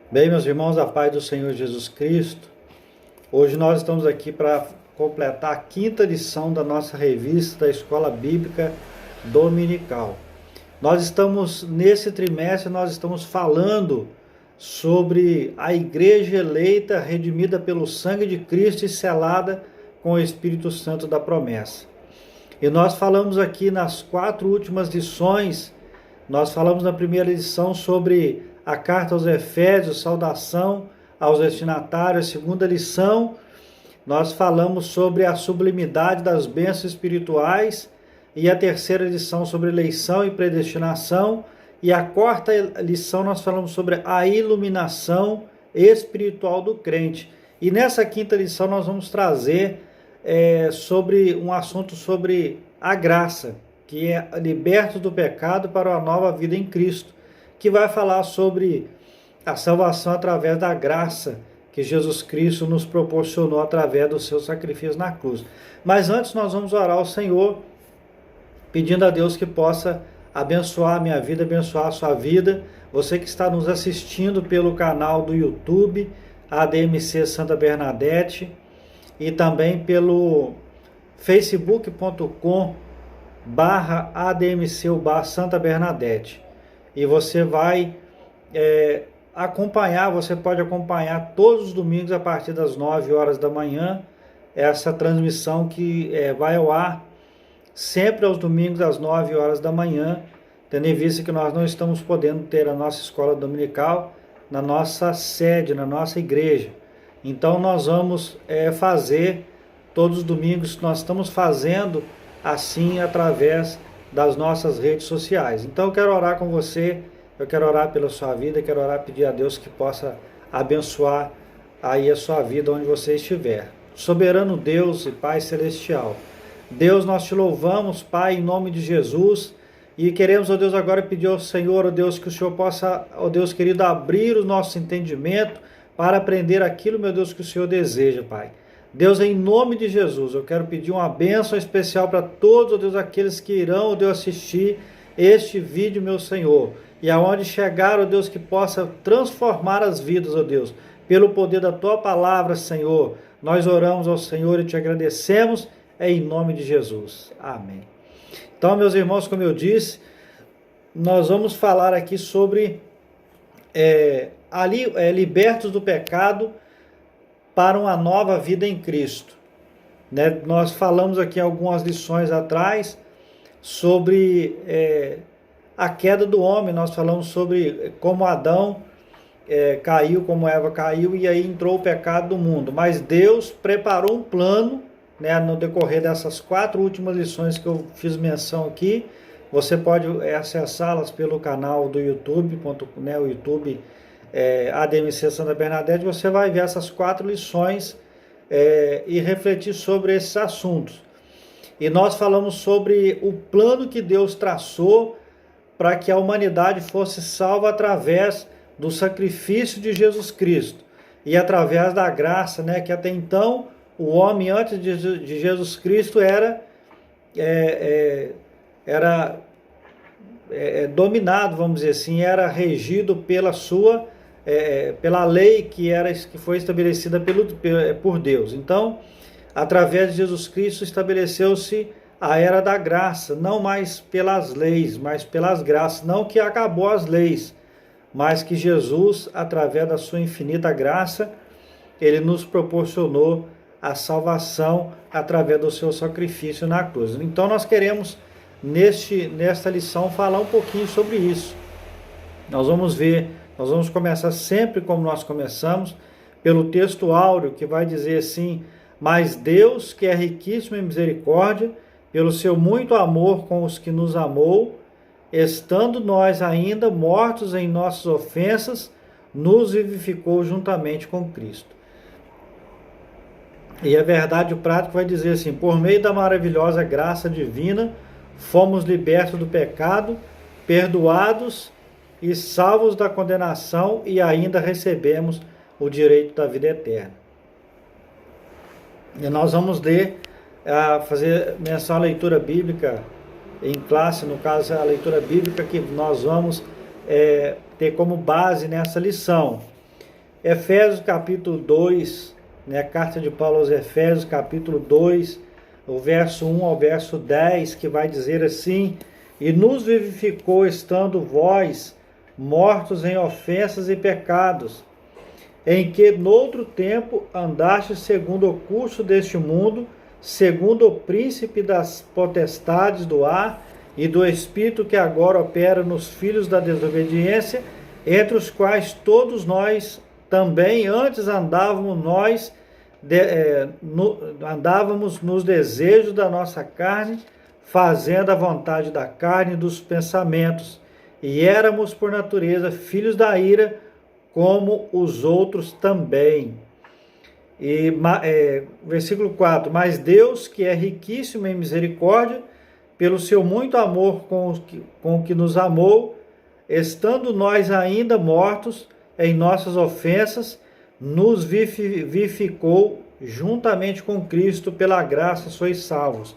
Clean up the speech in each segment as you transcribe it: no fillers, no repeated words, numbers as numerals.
Bem, meus irmãos, a paz do Senhor Jesus Cristo. Hoje nós estamos aqui para completar a quinta lição da nossa revista da Escola Bíblica Dominical. Nós estamos, nesse trimestre, nós estamos falando sobre a igreja eleita, redimida pelo sangue de Cristo e selada com o Espírito Santo da promessa. E nós falamos aqui nas 4 últimas lições, nós falamos na primeira lição sobre a carta aos Efésios, saudação aos destinatários. A segunda lição, nós falamos sobre a sublimidade das bênçãos espirituais. E a terceira lição sobre eleição e predestinação. E a quarta lição nós falamos sobre a iluminação espiritual do crente. E nessa quinta lição nós vamos trazer sobre um assunto sobre a graça, que é libertos do pecado para uma nova vida em Cristo, que vai falar sobre a salvação através da graça que Jesus Cristo nos proporcionou através do seu sacrifício na cruz. Mas antes nós vamos orar ao Senhor, pedindo a Deus que possa abençoar a minha vida, abençoar a sua vida. Você que está nos assistindo pelo canal do YouTube, ADMC Santa Bernadette, e também pelo facebook.com/ADMC Santa Bernadette. E você vai acompanhar, você pode acompanhar todos os domingos a partir das 9 horas da manhã, essa transmissão que vai ao ar sempre aos domingos às 9 horas da manhã, tendo em vista que nós não estamos podendo ter a nossa escola dominical na nossa sede, na nossa igreja. Então nós vamos fazer todos os domingos, nós estamos fazendo assim através das nossas redes sociais. Então eu quero orar com você, eu quero orar pela sua vida, eu quero orar, pedir a Deus que possa abençoar aí a sua vida onde você estiver. Soberano Deus e Pai Celestial, Deus, nós te louvamos, Pai, em nome de Jesus, e queremos, ó Deus, agora pedir ao Senhor, ó Deus, que o Senhor possa, ó Deus querido, abrir o nosso entendimento para aprender aquilo, meu Deus, que o Senhor deseja, Pai. Deus, em nome de Jesus, eu quero pedir uma bênção especial para todos, ó Deus, aqueles que irão, ó Deus, assistir este vídeo, meu Senhor, e aonde chegar, ó Deus, que possa transformar as vidas, ó Deus, pelo poder da Tua palavra, Senhor. Nós oramos ao Senhor e te agradecemos, em nome de Jesus. Amém. Então, meus irmãos, como eu disse, nós vamos falar aqui sobre libertos do pecado para uma nova vida em Cristo. Né? Nós falamos aqui algumas lições atrás sobre a queda do homem, nós falamos sobre como Adão caiu, como Eva caiu, e aí entrou o pecado do mundo. Mas Deus preparou um plano, né, no decorrer dessas 4 últimas lições que eu fiz menção aqui. Você pode acessá-las pelo canal do YouTube, o YouTube ADMC Santa Bernadette. Você vai ver essas 4 lições e refletir sobre esses assuntos. E nós falamos sobre o plano que Deus traçou para que a humanidade fosse salva através do sacrifício de Jesus Cristo e através da graça, né, que até então o homem antes de Jesus Cristo era dominado, vamos dizer assim, era regido pela lei que foi estabelecida por Deus. Então, através de Jesus Cristo estabeleceu-se a era da graça, não mais pelas leis, mas pelas graças. Não que acabou as leis, mas que Jesus, através da sua infinita graça, ele nos proporcionou a salvação através do seu sacrifício na cruz. Então nós queremos, nesta lição, falar um pouquinho sobre isso. Nós vamos começar sempre como nós começamos, pelo texto áureo, que vai dizer assim: mas Deus, que é riquíssimo em misericórdia, pelo seu muito amor com os que nos amou, estando nós ainda mortos em nossas ofensas, nos vivificou juntamente com Cristo. E a verdade prática vai dizer assim: por meio da maravilhosa graça divina, fomos libertos do pecado, perdoados e salvos da condenação, e ainda recebemos o direito da vida eterna. E nós vamos fazer menção à leitura bíblica em classe, no caso a leitura bíblica que nós vamos ter como base nessa lição. Efésios capítulo 2, né, a carta de Paulo aos Efésios capítulo 2, o verso 1 ao verso 10, que vai dizer assim: e nos vivificou estando vós mortos em ofensas e pecados, em que noutro tempo andastes segundo o curso deste mundo, segundo o príncipe das potestades do ar e do espírito que agora opera nos filhos da desobediência, entre os quais todos nós também antes andávamos nos desejos da nossa carne, fazendo a vontade da carne e dos pensamentos, e éramos por natureza filhos da ira, como os outros também. E versículo 4, mas Deus, que é riquíssimo em misericórdia, pelo seu muito amor com que nos amou, estando nós ainda mortos em nossas ofensas, nos vivificou juntamente com Cristo, pela graça sois salvos.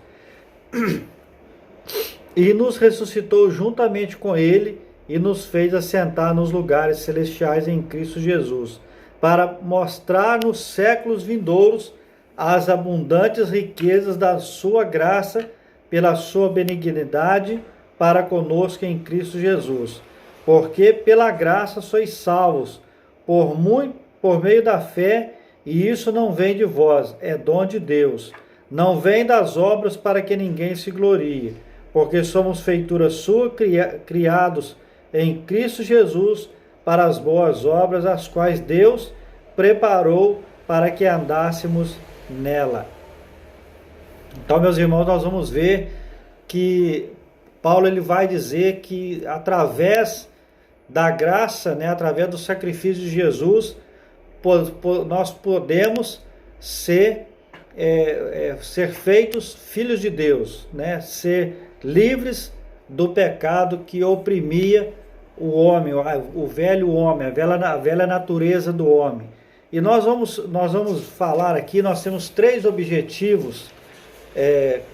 E nos ressuscitou juntamente com ele e nos fez assentar nos lugares celestiais em Cristo Jesus, para mostrar nos séculos vindouros as abundantes riquezas da sua graça, pela sua benignidade para conosco em Cristo Jesus. Porque pela graça sois salvos, por meio da fé, e isso não vem de vós, é dom de Deus. Não vem das obras para que ninguém se glorie, porque somos feitura sua, criados em Cristo Jesus, para as boas obras, as quais Deus preparou para que andássemos nela. Então, meus irmãos, nós vamos ver que Paulo ele vai dizer que através da graça, né, através do sacrifício de Jesus, nós podemos ser feitos filhos de Deus, né, ser livres do pecado que oprimia o homem, o velho homem, a velha natureza do homem. E nós vamos falar aqui, nós temos 3 objetivos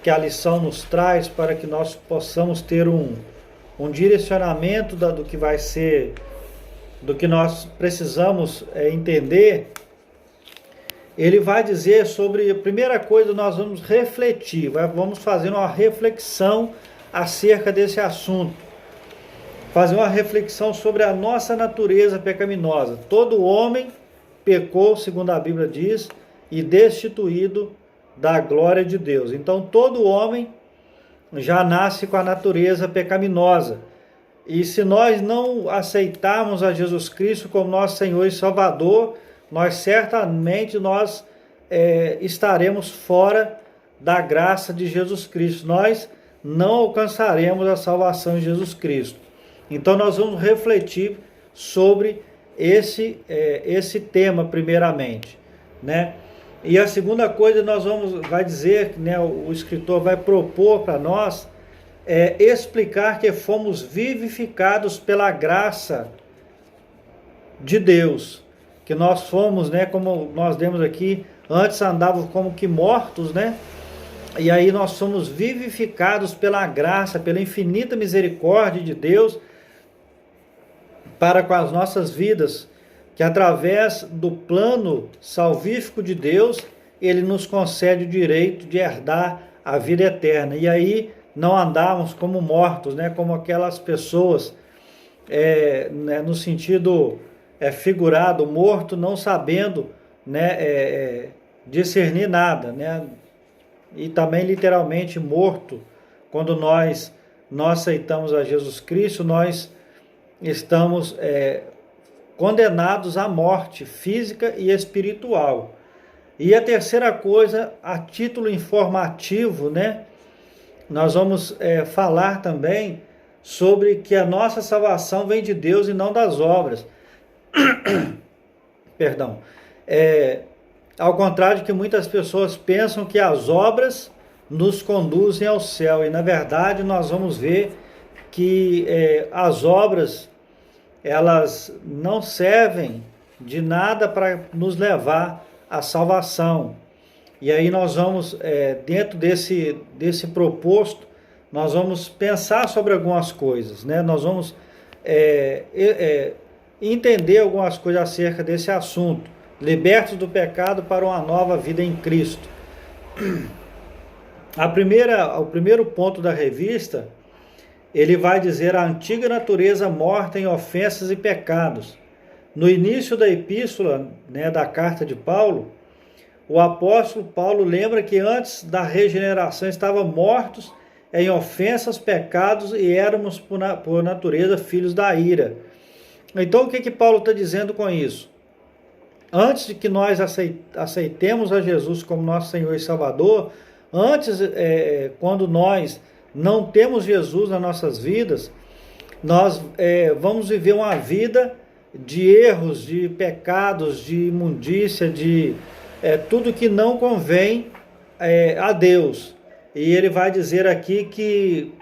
que a lição nos traz para que nós possamos ter um direcionamento do que vai ser, do que nós precisamos entender. Ele vai dizer sobre, a primeira coisa, nós vamos refletir, vamos fazer uma reflexão acerca desse assunto, fazer uma reflexão sobre a nossa natureza pecaminosa. Todo homem pecou, segundo a Bíblia diz, e destituído da glória de Deus. Então todo homem já nasce com a natureza pecaminosa. E se nós não aceitarmos a Jesus Cristo como nosso Senhor e Salvador, certamente estaremos fora da graça de Jesus Cristo. Nós não alcançaremos a salvação em Jesus Cristo. Então nós vamos refletir sobre esse tema primeiramente, né? E a segunda coisa vai dizer, né, o escritor vai propor para nós explicar que fomos vivificados pela graça de Deus, que nós fomos, né, como nós demos aqui, antes andávamos como que mortos, né? E aí nós somos vivificados pela graça, pela infinita misericórdia de Deus para com as nossas vidas, que através do plano salvífico de Deus, ele nos concede o direito de herdar a vida eterna. E aí não andarmos como mortos, né, como aquelas pessoas, né, no sentido figurado, morto, não sabendo, né, discernir nada, né, e também literalmente morto. Quando nós aceitamos a Jesus Cristo, nós estamos condenados à morte física e espiritual. E a terceira coisa, a título informativo, né, nós vamos falar também sobre que a nossa salvação vem de Deus e não das obras. Perdão. Ao contrário de que muitas pessoas pensam que as obras nos conduzem ao céu. E na verdade nós vamos ver que as obras, elas não servem de nada para nos levar à salvação. E aí nós vamos, dentro desse proposto, nós vamos pensar sobre algumas coisas, né? Nós vamos entender algumas coisas acerca desse assunto. Libertos do pecado para uma nova vida em Cristo. O primeiro ponto da revista, ele vai dizer a antiga natureza morta em ofensas e pecados. No início da epístola, né, da carta de Paulo, o apóstolo Paulo lembra que antes da regeneração estávamos mortos em ofensas, pecados e éramos por natureza filhos da ira. Então o que Paulo está dizendo com isso? Antes de que nós aceitemos a Jesus como nosso Senhor e Salvador, antes, quando nós não temos Jesus nas nossas vidas, nós vamos viver uma vida de erros, de pecados, de imundícia, de tudo que não convém a Deus. E ele vai dizer aqui que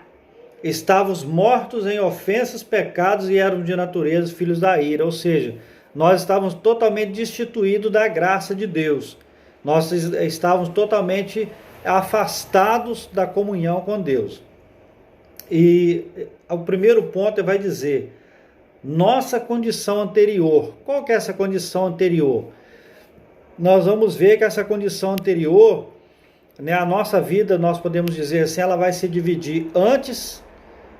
estávamos mortos em ofensas, pecados e éramos de natureza filhos da ira, ou seja, nós estávamos totalmente destituídos da graça de Deus. Nós estávamos totalmente afastados da comunhão com Deus. E o primeiro ponto vai dizer nossa condição anterior. Qual que é essa condição anterior? Nós vamos ver que essa condição anterior, né, a nossa vida, nós podemos dizer assim, ela vai se dividir antes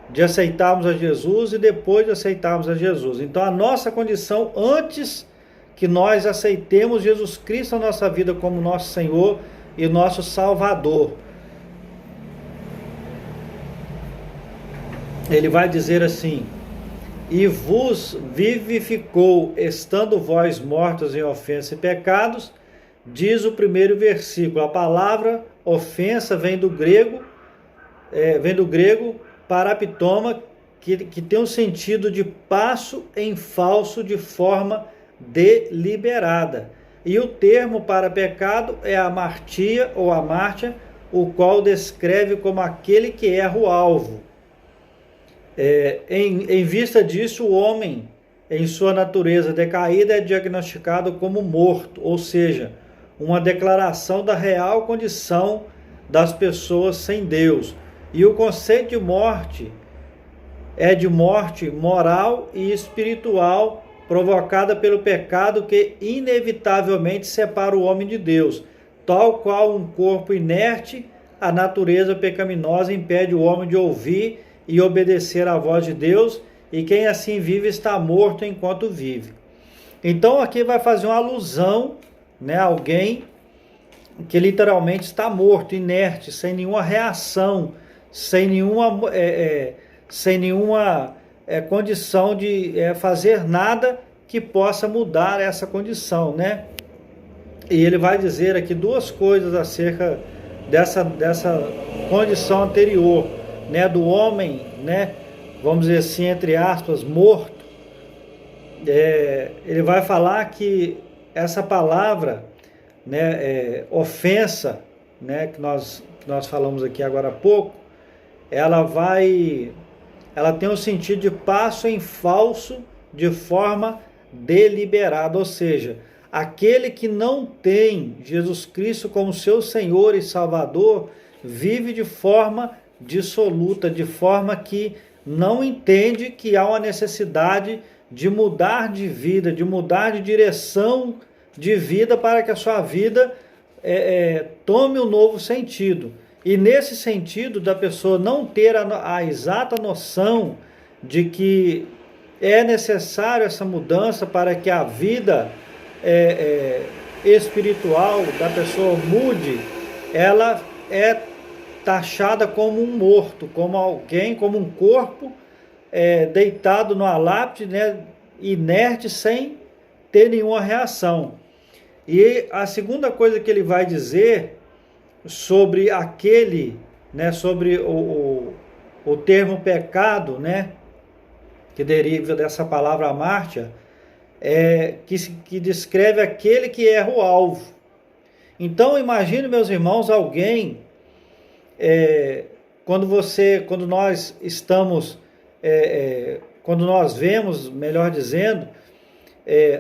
de aceitarmos a Jesus e depois de aceitarmos a Jesus. Então a nossa condição antes que nós aceitemos Jesus Cristo na nossa vida como nosso Senhor e nosso Salvador. Ele vai dizer assim: e vos vivificou, estando vós mortos em ofensa e pecados, diz o primeiro versículo. A palavra ofensa vem do grego paraptoma, que tem um sentido de passo em falso de forma deliberada. E o termo para pecado é amartia ou amártia, o qual descreve como aquele que erra o alvo. Em vista disso, o homem, em sua natureza decaída, é diagnosticado como morto, ou seja, uma declaração da real condição das pessoas sem Deus. E o conceito de morte é de morte moral e espiritual provocada pelo pecado que inevitavelmente separa o homem de Deus. Tal qual um corpo inerte, a natureza pecaminosa impede o homem de ouvir e obedecer à voz de Deus, e quem assim vive está morto enquanto vive. Então aqui vai fazer uma alusão, né, a alguém que literalmente está morto, inerte, sem nenhuma reação, sem nenhuma condição de fazer nada que possa mudar essa condição, né? E ele vai dizer aqui duas coisas acerca dessa condição anterior, né, do homem, né, vamos dizer assim, entre aspas, morto. Ele vai falar que essa palavra, né, ofensa, né, que nós falamos aqui agora há pouco, ela tem o sentido de passo em falso de forma deliberada, ou seja, aquele que não tem Jesus Cristo como seu Senhor e Salvador vive de forma dissoluta, de forma que não entende que há uma necessidade de mudar de vida, de mudar de direção de vida para que a sua vida tome um novo sentido. E nesse sentido da pessoa não ter a exata noção de que é necessário essa mudança para que a vida espiritual da pessoa mude, ela é taxada como um morto, como alguém, como um corpo deitado numa lápide, né, inerte, sem ter nenhuma reação. E a segunda coisa que ele vai dizer sobre aquele, né, sobre o termo pecado, né, que deriva dessa palavra amártia, que descreve aquele que erra o alvo. Então imagine, meus irmãos, alguém, quando nós estamos, quando nós vemos, melhor dizendo,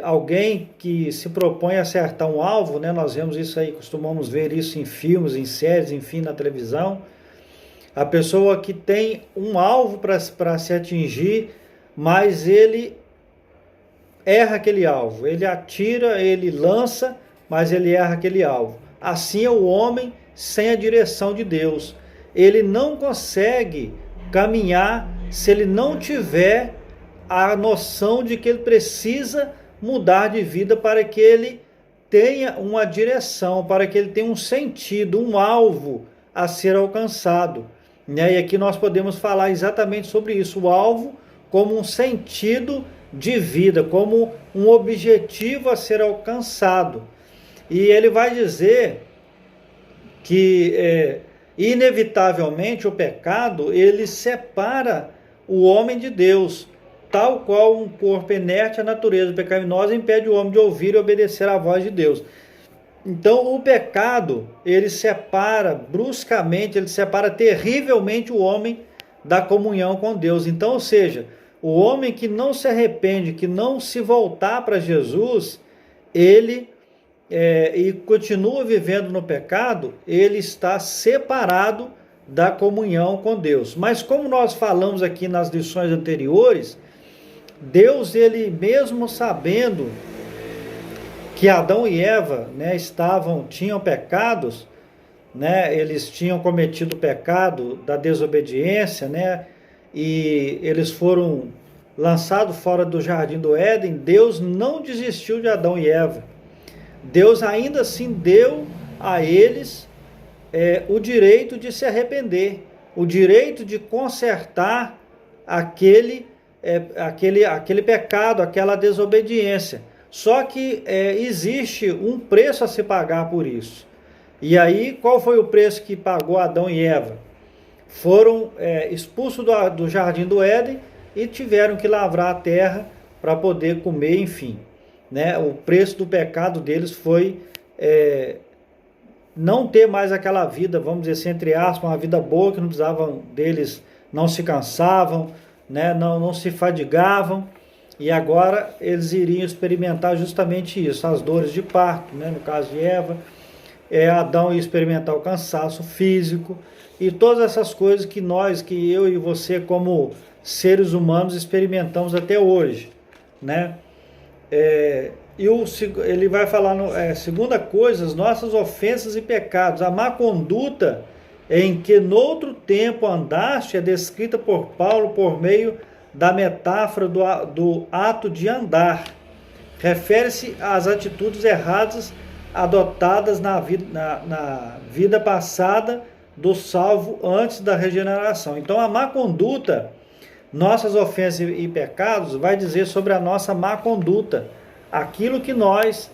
alguém que se propõe a acertar um alvo, né? Nós vemos isso aí, costumamos ver isso em filmes, em séries, enfim, na televisão. A pessoa que tem um alvo para se atingir, mas ele erra aquele alvo. Ele atira, ele lança, mas ele erra aquele alvo. Assim é o homem sem a direção de Deus. Ele não consegue caminhar se ele não tiver a noção de que ele precisa mudar de vida para que ele tenha uma direção, para que ele tenha um sentido, um alvo a ser alcançado. E aqui nós podemos falar exatamente sobre isso, o alvo como um sentido de vida, como um objetivo a ser alcançado. E ele vai dizer que inevitavelmente o pecado, ele separa o homem de Deus, tal qual um corpo inerte, a natureza pecaminosa impede o homem de ouvir e obedecer à voz de Deus. Então o pecado, ele separa bruscamente, ele separa terrivelmente o homem da comunhão com Deus. Então, ou seja, o homem que não se arrepende, que não se voltar para Jesus, ele e continua vivendo no pecado, ele está separado da comunhão com Deus. Mas como nós falamos aqui nas lições anteriores, Deus, ele mesmo sabendo que Adão e Eva, né, tinham pecados, né, eles tinham cometido o pecado da desobediência, né, e eles foram lançados fora do jardim do Éden. Deus não desistiu de Adão e Eva. Deus ainda assim deu a eles o direito de se arrepender, o direito de consertar aquele pecado, aquela desobediência. Só que existe um preço a se pagar por isso. E aí, qual foi o preço que pagou Adão e Eva? Foram expulsos do jardim do Éden e tiveram que lavrar a terra para poder comer, enfim. Né? O preço do pecado deles foi não ter mais aquela vida, vamos dizer assim, entre aspas, uma vida boa, que não precisavam deles, não se cansavam, né? não se fadigavam, e agora eles iriam experimentar justamente isso, as dores de parto, né? No caso de Eva, Adão ia experimentar o cansaço físico, e todas essas coisas que eu e você como seres humanos experimentamos até hoje, né? Ele vai falar, segunda coisa, as nossas ofensas e pecados. A má conduta em que noutro tempo andaste é descrita por Paulo por meio da metáfora do ato de andar. Refere-se às atitudes erradas adotadas na vida passada do salvo antes da regeneração. Então a má conduta, nossas ofensas e pecados, vai dizer sobre a nossa má conduta, aquilo que nós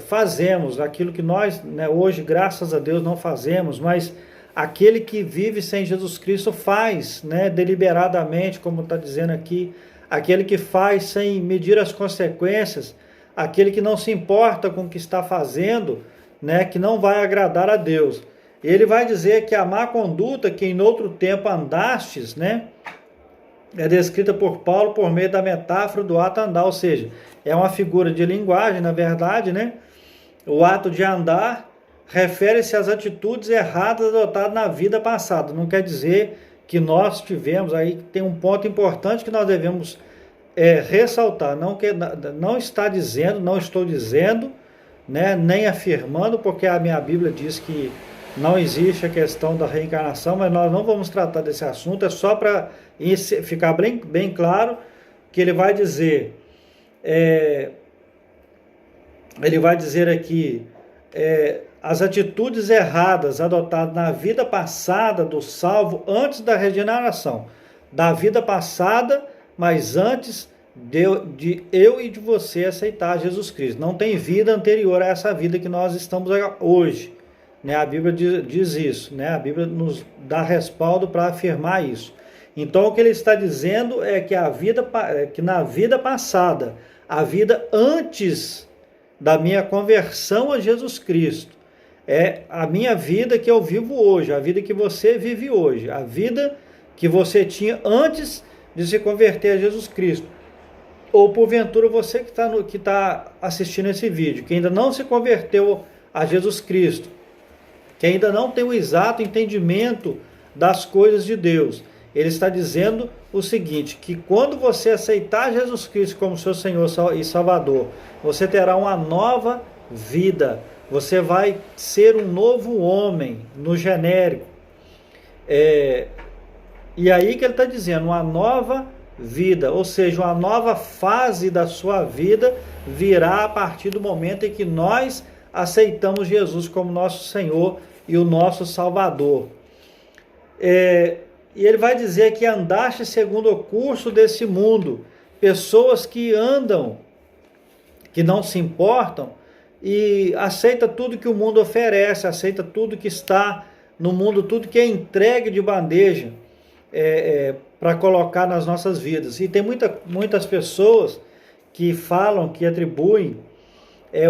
fazemos, aquilo que nós, né, hoje, graças a Deus, não fazemos, mas aquele que vive sem Jesus Cristo faz, né, deliberadamente, como está dizendo aqui, aquele que faz sem medir as consequências, aquele que não se importa com o que está fazendo, né, que não vai agradar a Deus. Ele vai dizer que a má conduta que em outro tempo andastes, né, é descrita por Paulo por meio da metáfora do ato andar, ou seja, é uma figura de linguagem, na verdade, né? O ato de andar refere-se às atitudes erradas adotadas na vida passada. Não quer dizer que nós tivemos, aí tem um ponto importante que nós devemos ressaltar. Não está dizendo, não estou dizendo, né, nem afirmando, porque a minha Bíblia diz que não existe a questão da reencarnação, mas nós não vamos tratar desse assunto, é só para ficar bem claro que ele vai dizer aqui, as atitudes erradas adotadas na vida passada do salvo antes da regeneração, da vida passada, mas antes de eu e de você aceitar Jesus Cristo. Não tem vida anterior a essa vida que nós estamos hoje, né? A Bíblia diz isso, né? A Bíblia nos dá respaldo para afirmar isso. Então o que ele está dizendo é que que na vida passada, a vida antes da minha conversão a Jesus Cristo, é a minha vida que eu vivo hoje, a vida que você vive hoje, a vida que você tinha antes de se converter a Jesus Cristo. Ou porventura você que está assistindo esse vídeo, que ainda não se converteu a Jesus Cristo, que ainda não tem o exato entendimento das coisas de Deus. Ele está dizendo o seguinte, que quando você aceitar Jesus Cristo como seu Senhor e Salvador, você terá uma nova vida, você vai ser um novo homem, no genérico. E aí que ele está dizendo, uma nova vida, ou seja, uma nova fase da sua vida virá a partir do momento em que nós aceitamos Jesus como nosso Senhor e o nosso Salvador. E ele vai dizer que andaste segundo o curso desse mundo, pessoas que andam, que não se importam e aceita tudo que o mundo oferece, aceita tudo que está no mundo, tudo que é entregue de bandeja para colocar nas nossas vidas. E tem muitas pessoas que falam, que atribuem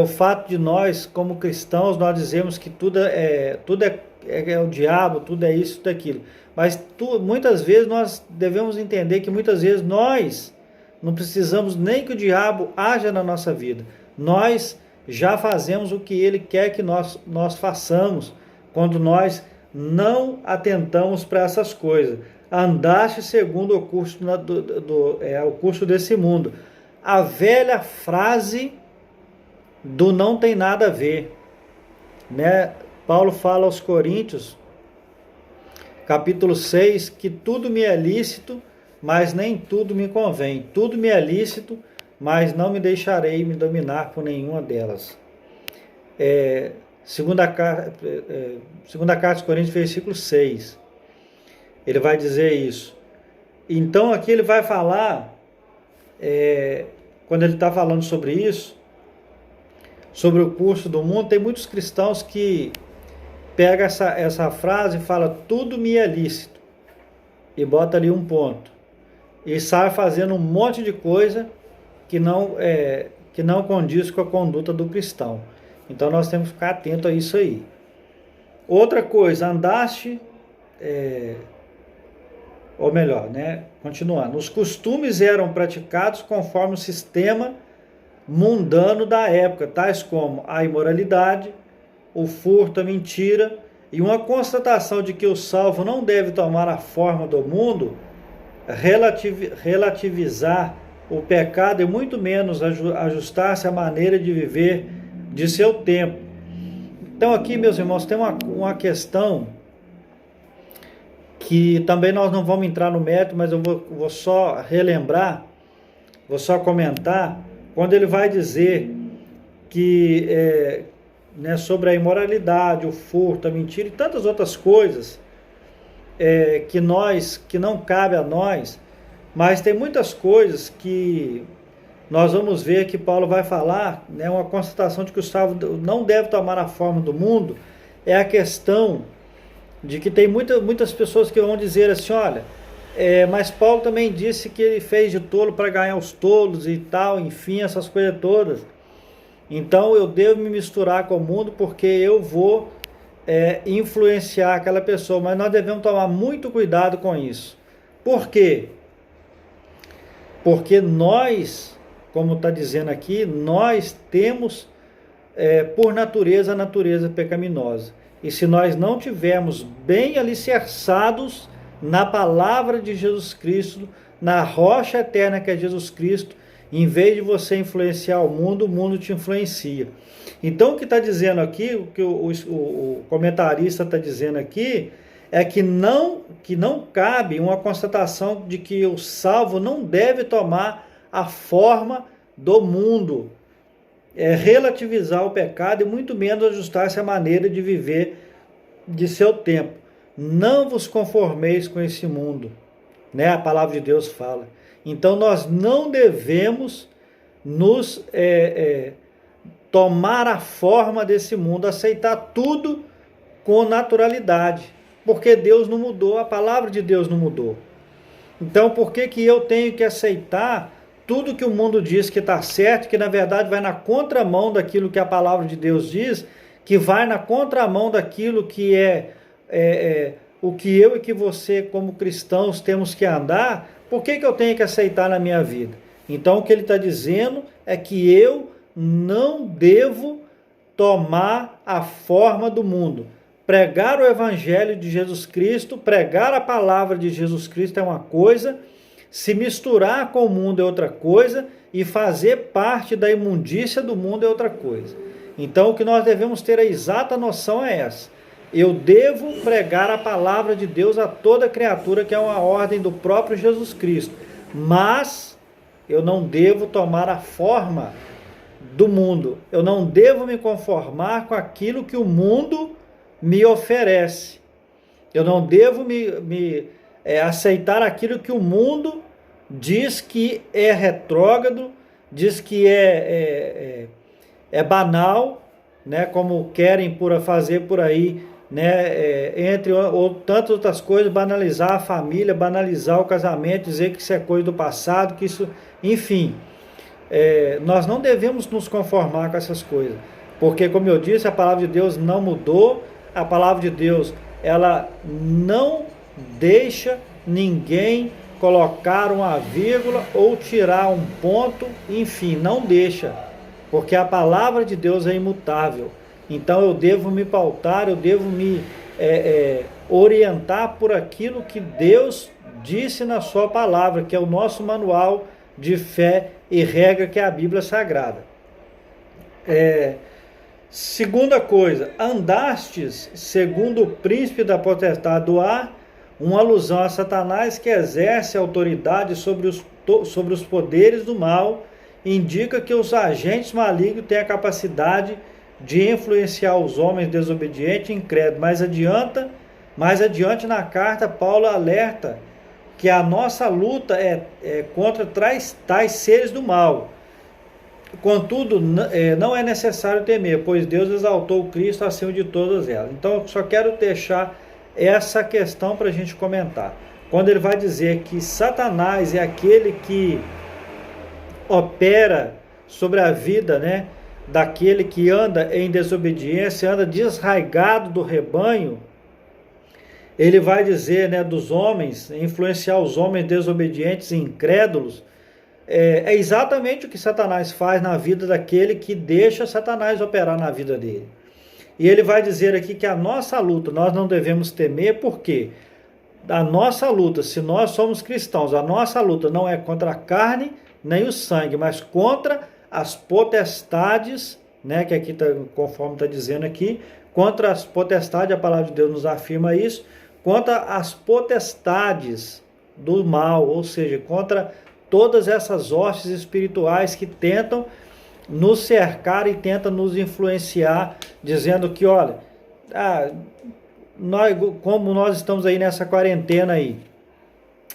o fato de nós, como cristãos, nós dizemos que tudo é o diabo, tudo é isso, tudo é aquilo. Mas muitas vezes nós devemos entender que muitas vezes nós não precisamos nem que o diabo haja na nossa vida. Nós já fazemos o que ele quer que nós façamos, quando nós não atentamos para essas coisas. Andaste segundo o curso, o curso desse mundo. A velha frase do não tem nada a ver, né? Paulo fala aos Coríntios, capítulo 6, que tudo me é lícito, mas nem tudo me convém. Tudo me é lícito, mas não me deixarei me dominar por nenhuma delas. Segunda carta aos Coríntios, versículo 6. Ele vai dizer isso. Então aqui ele vai falar, quando ele está falando sobre isso, sobre o curso do mundo, tem muitos cristãos que pega essa frase e fala, tudo me é lícito, e bota ali um ponto, e sai fazendo um monte de coisa que não condiz com a conduta do cristão. Então nós temos que ficar atento a isso aí. Outra coisa, andaste, ou melhor, né, continuando, os costumes eram praticados conforme o sistema mundano da época, tais como a imoralidade, o furto, a mentira, e uma constatação de que o salvo não deve tomar a forma do mundo, relativizar o pecado e muito menos ajustar-se à maneira de viver de seu tempo. Então aqui, meus irmãos, tem uma questão que também nós não vamos entrar no mérito, mas eu vou só relembrar, vou só comentar, quando ele vai dizer que sobre a imoralidade, o furto, a mentira e tantas outras coisas que não cabe a nós, mas tem muitas coisas que nós vamos ver que Paulo vai falar, uma constatação de que o salvo não deve tomar a forma do mundo, é a questão de que tem muitas pessoas que vão dizer assim, olha, mas Paulo também disse que ele fez de tolo para ganhar os tolos e tal, enfim, essas coisas todas. Então eu devo me misturar com o mundo porque eu vou influenciar aquela pessoa, mas nós devemos tomar muito cuidado com isso. Por quê? Porque nós, como está dizendo aqui, nós temos por natureza a natureza pecaminosa. E se nós não tivermos bem alicerçados na palavra de Jesus Cristo, na rocha eterna que é Jesus Cristo, em vez de você influenciar o mundo te influencia. Então o que está dizendo aqui, o que o comentarista está dizendo aqui, é que não cabe uma constatação de que o salvo não deve tomar a forma do mundo, relativizar o pecado e muito menos ajustar-se à maneira de viver de seu tempo. Não vos conformeis com esse mundo, a palavra de Deus fala. Então nós não devemos nos tomar a forma desse mundo, aceitar tudo com naturalidade, porque Deus não mudou, a palavra de Deus não mudou. Então por que eu tenho que aceitar tudo que o mundo diz que está certo, que na verdade vai na contramão daquilo que a palavra de Deus diz, que vai na contramão daquilo que o que eu e que você como cristãos temos que andar? Por que eu tenho que aceitar na minha vida? Então o que ele está dizendo é que eu não devo tomar a forma do mundo. pregar o evangelho de Jesus Cristo, pregar a palavra de Jesus Cristo é uma coisa, se misturar com o mundo é outra coisa, e fazer parte da imundícia do mundo é outra coisa. Então o que nós devemos ter a exata noção é essa: eu devo pregar a palavra de Deus a toda criatura, que é uma ordem do próprio Jesus Cristo, mas eu não devo tomar a forma do mundo, eu não devo me conformar com aquilo que o mundo me oferece, eu não devo aceitar aquilo que o mundo diz que é retrógrado, diz que é banal, né, como querem fazer por aí, né, entre tantas outras coisas, banalizar a família, banalizar o casamento, dizer que isso é coisa do passado, que isso, enfim, nós não devemos nos conformar com essas coisas, porque, como eu disse, a palavra de Deus não mudou, a palavra de Deus, ela não deixa ninguém colocar uma vírgula ou tirar um ponto, enfim, não deixa, porque a palavra de Deus é imutável. Então eu devo me pautar, eu devo me orientar por aquilo que Deus disse na sua palavra, que é o nosso manual de fé e regra, que é a Bíblia Sagrada. Segunda coisa, andastes segundo o príncipe da potestade do ar, uma alusão a Satanás, que exerce autoridade sobre os poderes do mal, indica que os agentes malignos têm a capacidade de influenciar os homens desobedientes e incrédulos. Mais adiante na carta, Paulo alerta que a nossa luta é contra tais seres do mal. Contudo, não é necessário temer, pois Deus exaltou o Cristo acima de todas elas. Então, eu só quero deixar essa questão para a gente comentar. Quando ele vai dizer que Satanás é aquele que opera sobre a vida, né, daquele que anda em desobediência, anda desraigado do rebanho, ele vai dizer, né, dos homens, influenciar os homens desobedientes e incrédulos, é exatamente o que Satanás faz na vida daquele que deixa Satanás operar na vida dele. E ele vai dizer aqui que a nossa luta, nós não devemos temer, porque a nossa luta, se nós somos cristãos, a nossa luta não é contra a carne nem o sangue, mas contra as potestades, né, que aqui conforme está dizendo aqui, contra as potestades, a palavra de Deus nos afirma isso, contra as potestades do mal, ou seja, contra todas essas hostes espirituais que tentam nos cercar e tentam nos influenciar, dizendo que, olha, como nós estamos aí nessa quarentena aí,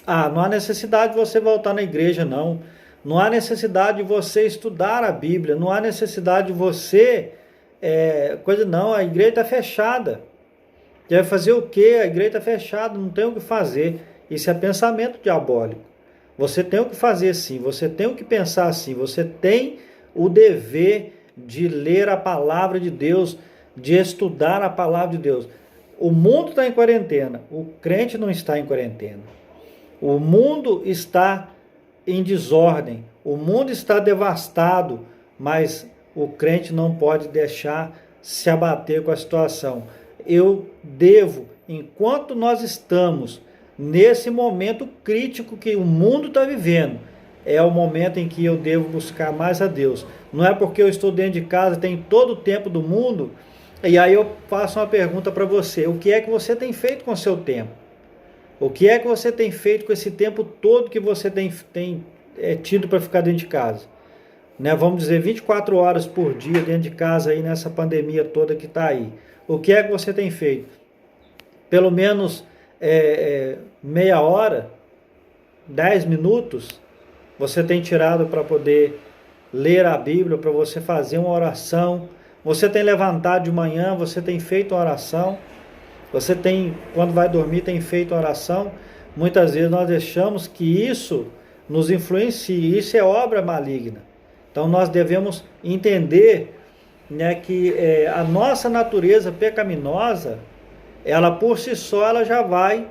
não há necessidade de você voltar na igreja, não há necessidade de você estudar a Bíblia, não há necessidade de você, a igreja está fechada, vai fazer o quê? A igreja está fechada, não tem o que fazer. Isso é pensamento diabólico. Você tem o que fazer sim, você tem o que pensar sim, você tem o dever de ler a palavra de Deus, de estudar a palavra de Deus. O mundo está em quarentena, o crente não está em quarentena. O mundo está em desordem, o mundo está devastado, mas o crente não pode deixar se abater com a situação. Eu devo, enquanto nós estamos nesse momento crítico que o mundo está vivendo, é o momento em que eu devo buscar mais a Deus. Não é porque eu estou dentro de casa, tenho todo o tempo do mundo, e aí eu faço uma pergunta para você: o que é que você tem feito com o seu tempo? O que é que você tem feito com esse tempo todo que você tem tido para ficar dentro de casa? Né? Vamos dizer, 24 horas por dia dentro de casa, aí nessa pandemia toda que está aí. O que é que você tem feito? Pelo menos meia hora, 10 minutos, você tem tirado para poder ler a Bíblia, para você fazer uma oração. Você tem levantado de manhã, você tem feito uma oração. Você tem, quando vai dormir, tem feito uma oração. Muitas vezes nós deixamos que isso nos influencie. Isso é obra maligna. Então nós devemos entender, né, que a nossa natureza pecaminosa, ela por si só, ela já vai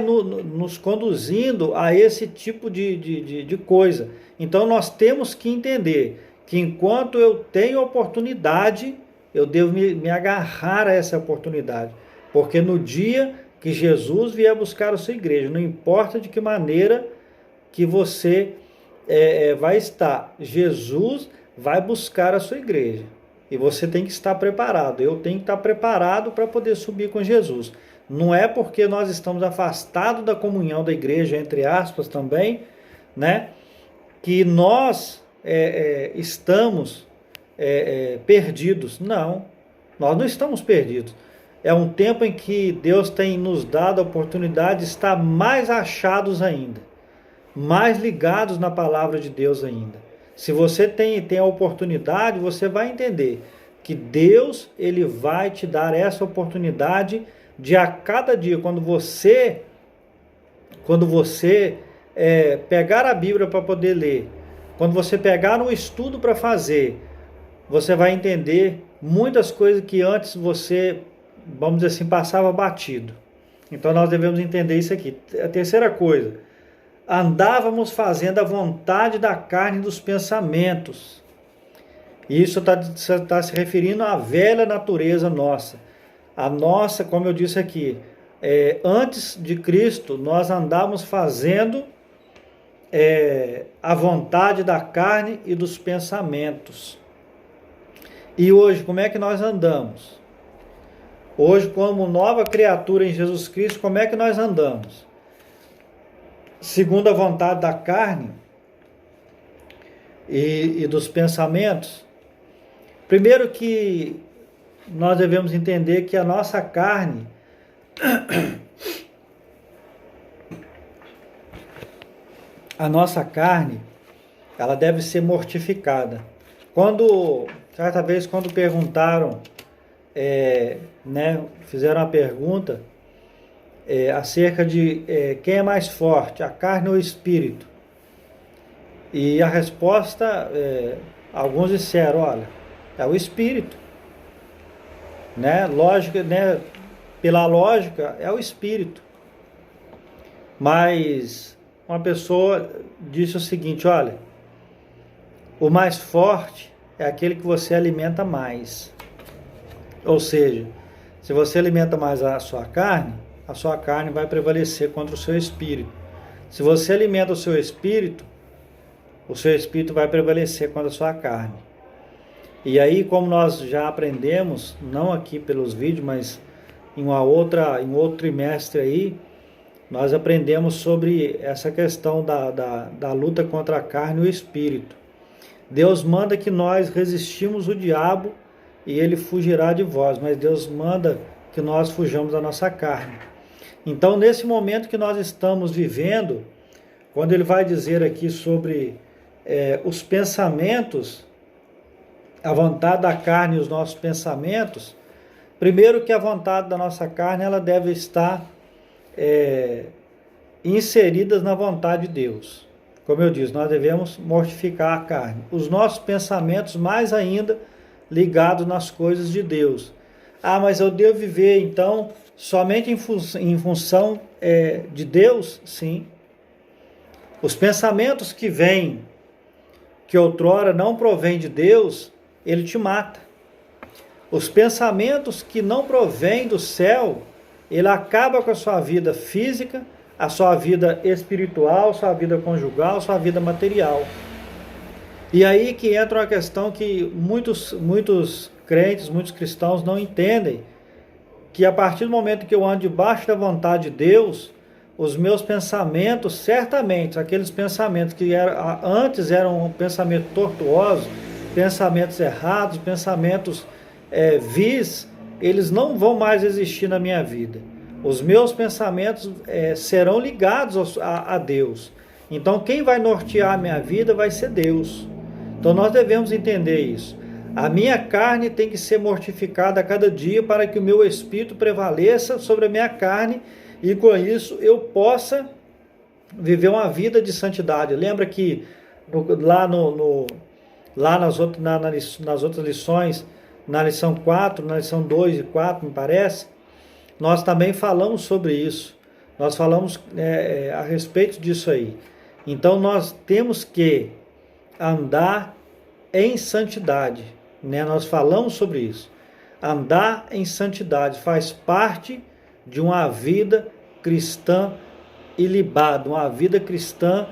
nos conduzindo a esse tipo de coisa. Então nós temos que entender que enquanto eu tenho oportunidade, eu devo me agarrar a essa oportunidade, porque no dia que Jesus vier buscar a sua igreja, não importa de que maneira que você vai estar, Jesus vai buscar a sua igreja. E você tem que estar preparado. Eu tenho que estar preparado para poder subir com Jesus. Não é porque nós estamos afastados da comunhão da igreja, entre aspas também, né, que nós estamos perdidos. Não, nós não estamos perdidos. É um tempo em que Deus tem nos dado a oportunidade de estar mais achados ainda, mais ligados na palavra de Deus ainda. Se você tem a oportunidade, você vai entender que Deus, ele vai te dar essa oportunidade de a cada dia, quando você pegar a Bíblia para poder ler, quando você pegar um estudo para fazer, você vai entender muitas coisas que antes você, vamos dizer assim, passava batido. Então nós devemos entender isso aqui. A terceira coisa, andávamos fazendo a vontade da carne e dos pensamentos. Isso está se referindo à velha natureza nossa. A nossa, como eu disse aqui, antes de Cristo, nós andávamos fazendo a vontade da carne e dos pensamentos. E hoje, como é que nós andamos? Hoje, como nova criatura em Jesus Cristo, como é que nós andamos? Segundo a vontade da carne e dos pensamentos. Primeiro que nós devemos entender que a nossa carne ela deve ser mortificada. Certa vez quando perguntaram, fizeram a pergunta acerca de quem é mais forte, a carne ou o espírito? E a resposta, alguns disseram, olha, é o espírito, né? Lógica, né? Pela lógica, é o espírito. Mas uma pessoa disse o seguinte, olha, o mais forte é aquele que você alimenta mais. Ou seja, se você alimenta mais a sua carne vai prevalecer contra o seu espírito. Se você alimenta o seu espírito vai prevalecer contra a sua carne. E aí, como nós já aprendemos, não aqui pelos vídeos, mas em outro trimestre aí, nós aprendemos sobre essa questão da luta contra a carne e o espírito. Deus manda que nós resistimos o diabo e ele fugirá de vós, mas Deus manda que nós fujamos da nossa carne. Então, nesse momento que nós estamos vivendo, quando ele vai dizer aqui sobre os pensamentos, a vontade da carne e os nossos pensamentos, primeiro que a vontade da nossa carne ela deve estar inseridas na vontade de Deus. Como eu disse, nós devemos mortificar a carne. Os nossos pensamentos mais ainda ligados nas coisas de Deus. Ah, mas eu devo viver então somente em função de Deus? Sim. Os pensamentos que vêm, que outrora não provém de Deus, ele te mata. Os pensamentos que não provêm do céu, ele acaba com a sua vida física, a sua vida espiritual, sua vida conjugal, sua vida material. E aí que entra uma questão que muitos crentes, muitos cristãos não entendem, que a partir do momento que eu ando debaixo da vontade de Deus, os meus pensamentos, certamente, aqueles pensamentos que antes eram pensamentos tortuosos, pensamentos errados, pensamentos vis, eles não vão mais existir na minha vida. Os meus pensamentos serão ligados a Deus. Então quem vai nortear a minha vida vai ser Deus. Então nós devemos entender isso. A minha carne tem que ser mortificada a cada dia para que o meu espírito prevaleça sobre a minha carne e com isso eu possa viver uma vida de santidade. Lembra que lá nas outras lições, na lição 4, na lição 2 e 4, me parece, nós também falamos sobre isso. Nós falamos a respeito disso aí. Então nós temos que andar em santidade, né? Nós falamos sobre isso. Andar em santidade faz parte de uma vida cristã ilibada, uma vida cristã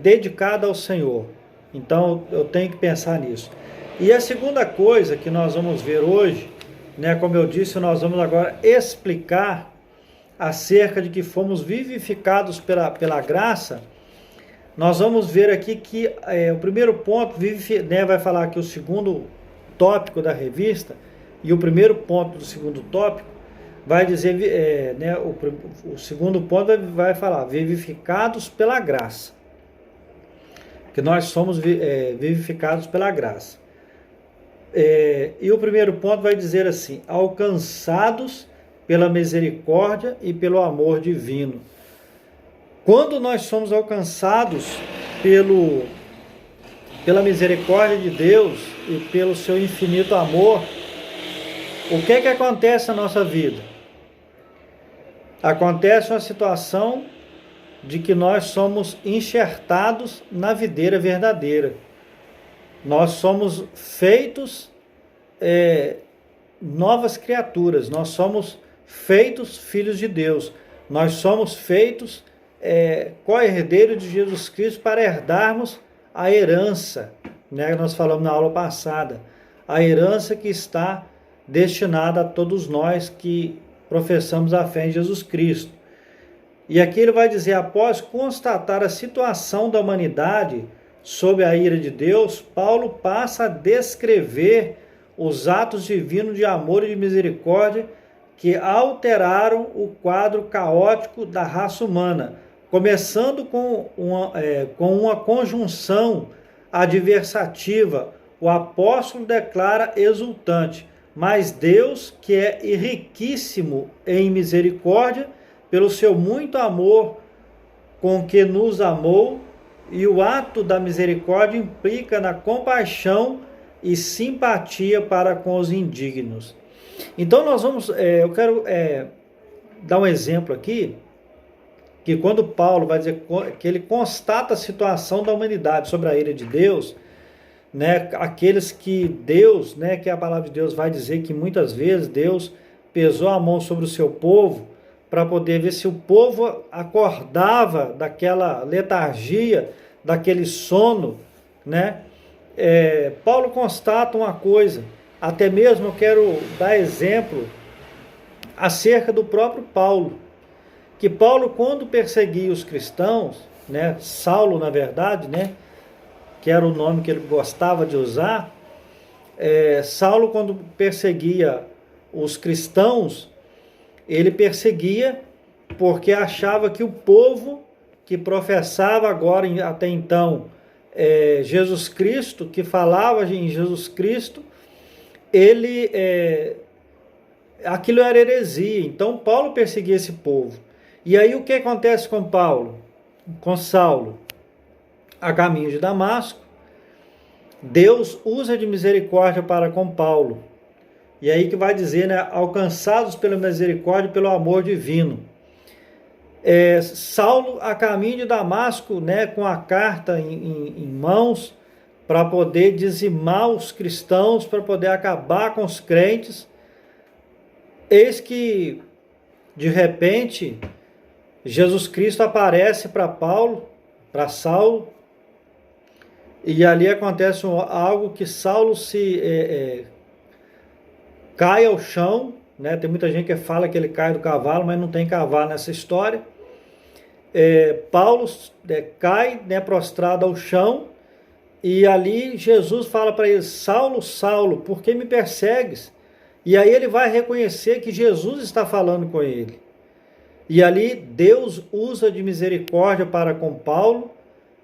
dedicada ao Senhor. Então eu tenho que pensar nisso. E a segunda coisa que nós vamos ver hoje, né, como eu disse, nós vamos agora explicar acerca de que fomos vivificados pela graça. Nós vamos ver aqui que o primeiro ponto, né, vai falar aqui o segundo tópico da revista, e o primeiro ponto do segundo tópico vai dizer, né, o segundo ponto vai falar vivificados pela graça, que nós somos vivificados pela graça. E o primeiro ponto vai dizer assim: alcançados pela misericórdia e pelo amor divino. Quando nós somos alcançados pela misericórdia de Deus e pelo seu infinito amor, o que acontece na nossa vida? Acontece uma situação de que nós somos enxertados na videira verdadeira. Nós somos feitos novas criaturas, nós somos feitos filhos de Deus, nós somos feitos co-herdeiros de Jesus Cristo para herdarmos a herança, né? Nós falamos na aula passada, a herança que está destinada a todos nós que professamos a fé em Jesus Cristo. E aqui ele vai dizer: após constatar a situação da humanidade sob a ira de Deus, Paulo passa a descrever os atos divinos de amor e de misericórdia que alteraram o quadro caótico da raça humana, começando com uma conjunção adversativa. O apóstolo declara exultante: mas Deus, que é riquíssimo em misericórdia, pelo seu muito amor com que nos amou, e o ato da misericórdia implica na compaixão e simpatia para com os indignos. Então nós vamos, eu quero dar um exemplo aqui, que quando Paulo vai dizer que ele constata a situação da humanidade sobre a ira de Deus, né, aqueles que Deus, né, que a palavra de Deus vai dizer que muitas vezes Deus pesou a mão sobre o seu povo para poder ver se o povo acordava daquela letargia, daquele sono, né? Paulo constata uma coisa, até mesmo eu quero dar exemplo acerca do próprio Paulo, que Paulo, quando perseguia os cristãos, né, Saulo na verdade, né, que era o nome que ele gostava de usar, Saulo, quando perseguia os cristãos, ele perseguia porque achava que o povo que professava agora, até então, Jesus Cristo, que falava em Jesus Cristo, aquilo era heresia. Então Paulo perseguia esse povo. E aí o que acontece com Paulo? Com Saulo? A caminho de Damasco, Deus usa de misericórdia para com Paulo. E aí que vai dizer, né, alcançados pela misericórdia e pelo amor divino. Saulo, a caminho de Damasco, né, com a carta em mãos, para poder dizimar os cristãos, para poder acabar com os crentes. Eis que, de repente, Jesus Cristo aparece para Saulo, e ali acontece algo que Saulo cai ao chão, né? Tem muita gente que fala que ele cai do cavalo, mas não tem cavalo nessa história. Paulo cai, né, prostrado ao chão, e ali Jesus fala para ele: Saulo, Saulo, por que me persegues? E aí ele vai reconhecer que Jesus está falando com ele. E ali Deus usa de misericórdia para com Paulo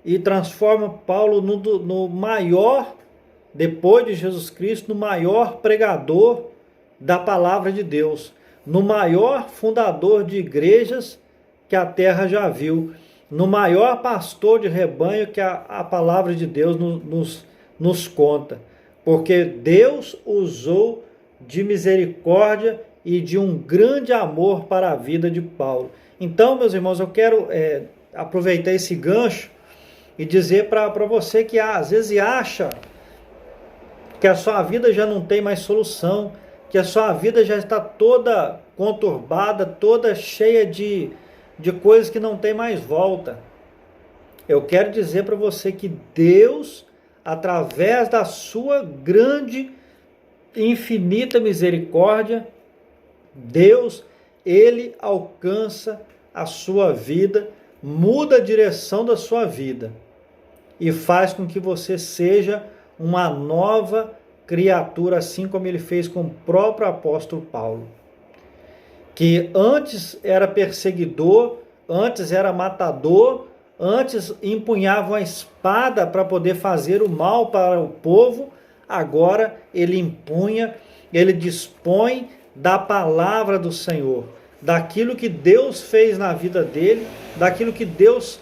e transforma Paulo no maior, depois de Jesus Cristo, no maior pregador da palavra de Deus, no maior fundador de igrejas que a terra já viu, no maior pastor de rebanho que a palavra de Deus nos conta, porque Deus usou de misericórdia e de um grande amor para a vida de Paulo. Então, meus irmãos, eu quero aproveitar esse gancho e dizer para você que às vezes acha que a sua vida já não tem mais solução, que a sua vida já está toda conturbada, toda cheia de coisas que não tem mais volta. Eu quero dizer para você que Deus, através da sua grande e infinita misericórdia, Deus, Ele alcança a sua vida, muda a direção da sua vida e faz com que você seja uma nova criatura, assim como Ele fez com o próprio apóstolo Paulo, que antes era perseguidor, antes era matador, antes empunhava uma espada para poder fazer o mal para o povo, agora ele empunha, ele dispõe da palavra do Senhor, daquilo que Deus fez na vida dele, daquilo que Deus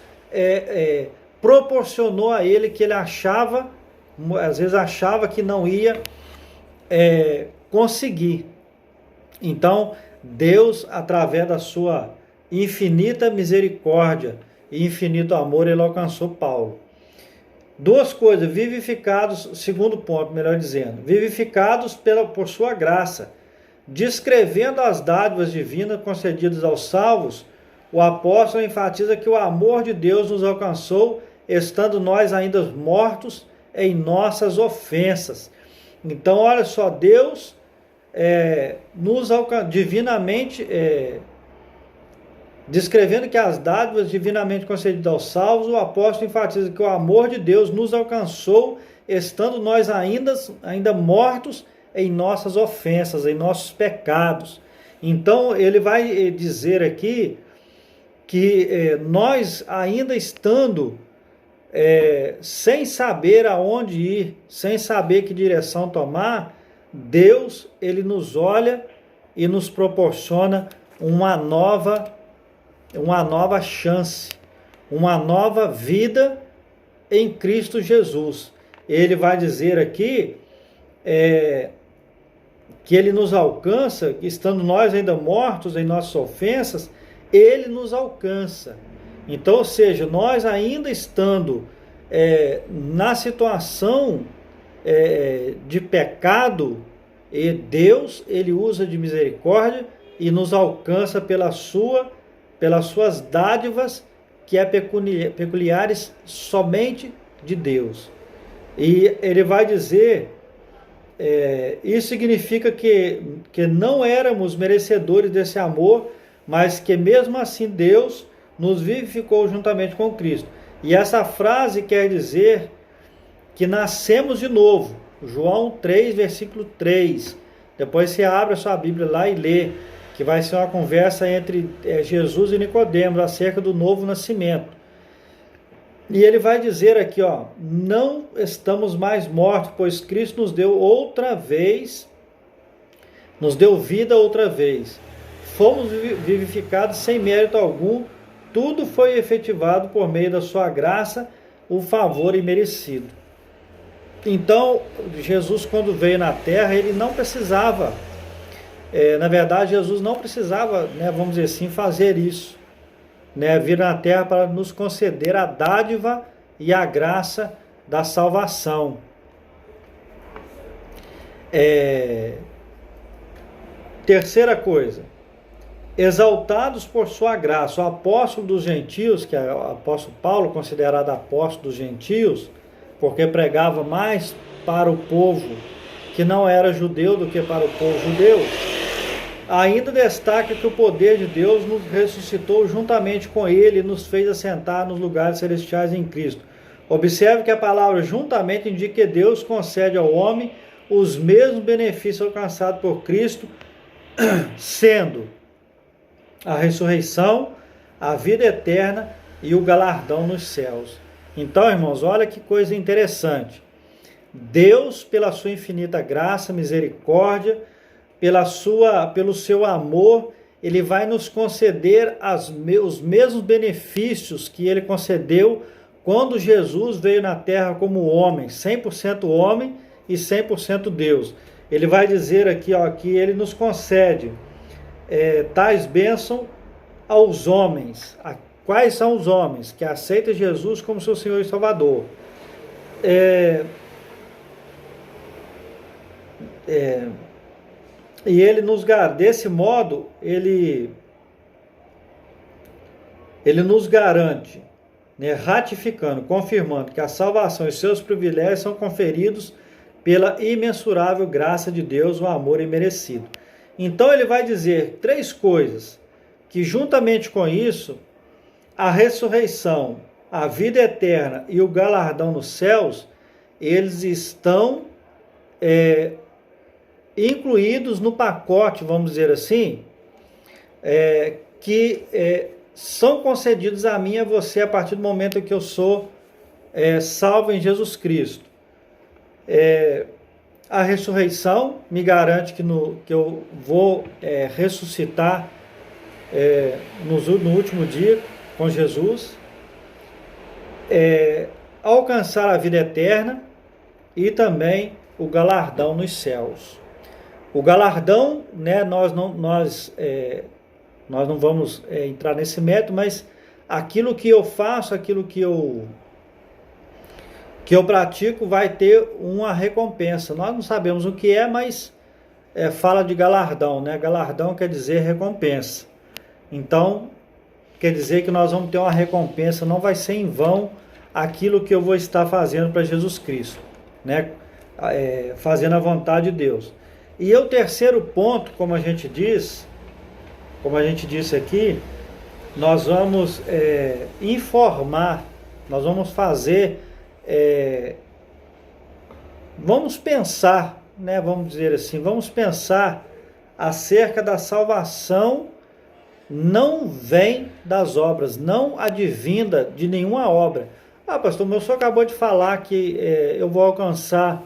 proporcionou a ele, que ele achava, às vezes achava que não ia conseguir. Então, Deus, através da sua infinita misericórdia e infinito amor, ele alcançou Paulo. Duas coisas: vivificados, segundo ponto, melhor dizendo, vivificados por sua graça, descrevendo as dádivas divinas concedidas aos salvos. O apóstolo enfatiza que o amor de Deus nos alcançou, estando nós ainda mortos em nossas ofensas. Então, olha só, Deus nos alcançou divinamente, descrevendo que as dádivas divinamente concedidas aos salvos, o apóstolo enfatiza que o amor de Deus nos alcançou, estando nós ainda mortos em nossas ofensas, em nossos pecados. Então, ele vai dizer aqui que nós ainda estando sem saber aonde ir, sem saber que direção tomar, Deus, ele nos olha e nos proporciona uma nova chance, uma nova vida em Cristo Jesus. Ele vai dizer aqui que ele nos alcança, estando nós ainda mortos em nossas ofensas, ele nos alcança. Então, ou seja, nós ainda estando na situação de pecado, e Deus, ele usa de misericórdia e nos alcança pelas suas dádivas, que peculiares somente de Deus. E ele vai dizer, isso significa que não éramos merecedores desse amor, mas que mesmo assim Deus nos vivificou juntamente com Cristo. E essa frase quer dizer que nascemos de novo. João 3, versículo 3. Depois você abre a sua Bíblia lá e lê, que vai ser uma conversa entre Jesus e Nicodemos acerca do novo nascimento. E ele vai dizer aqui, não estamos mais mortos, pois Cristo nos deu vida outra vez. Fomos vivificados sem mérito algum, tudo foi efetivado por meio da sua graça, o favor imerecido. Então, Jesus, quando veio na terra, ele não precisava, na verdade, Jesus não precisava, vamos dizer assim, fazer isso, vir na terra para nos conceder a dádiva e a graça da salvação. Terceira coisa, exaltados por sua graça. O apóstolo dos gentios, que é o apóstolo Paulo, considerado apóstolo dos gentios, porque pregava mais para o povo que não era judeu do que para o povo judeu, ainda destaca que o poder de Deus nos ressuscitou juntamente com ele e nos fez assentar nos lugares celestiais em Cristo. Observe que a palavra juntamente indica que Deus concede ao homem os mesmos benefícios alcançados por Cristo, sendo a ressurreição, a vida eterna e o galardão nos céus. Então, irmãos, olha que coisa interessante. Deus, pela sua infinita graça, misericórdia, pelo seu amor, ele vai nos conceder os mesmos benefícios que ele concedeu quando Jesus veio na terra como homem, 100% homem e 100% Deus. Ele vai dizer aqui, que ele nos concede tais bênçãos aos homens. Quais são os homens? Que aceitam Jesus como seu Senhor e Salvador. E ele desse modo, ele nos garante, né, ratificando, confirmando que a salvação e seus privilégios são conferidos pela imensurável graça de Deus, o amor imerecido. Então ele vai dizer 3 coisas, que juntamente com isso, a ressurreição, a vida eterna e o galardão nos céus, eles estão incluídos no pacote, vamos dizer assim, que são concedidos a mim e a você a partir do momento em que eu sou salvo em Jesus Cristo. A ressurreição me garante que eu vou ressuscitar no último dia com Jesus, alcançar a vida eterna e também o galardão nos céus. O galardão, né, nós não vamos entrar nesse método, mas aquilo que eu faço, aquilo que eu pratico vai ter uma recompensa. Nós não sabemos o que mas fala de galardão, né? Galardão quer dizer recompensa. Então, quer dizer que nós vamos ter uma recompensa, não vai ser em vão aquilo que eu vou estar fazendo para Jesus Cristo, né? Fazendo a vontade de Deus. E o terceiro ponto, como a gente disse aqui, nós vamos informar, nós vamos fazer, vamos pensar, né, vamos dizer assim, vamos pensar acerca da salvação, não vem das obras, não advinda de nenhuma obra. Pastor, o senhor acabou de falar que eu vou alcançar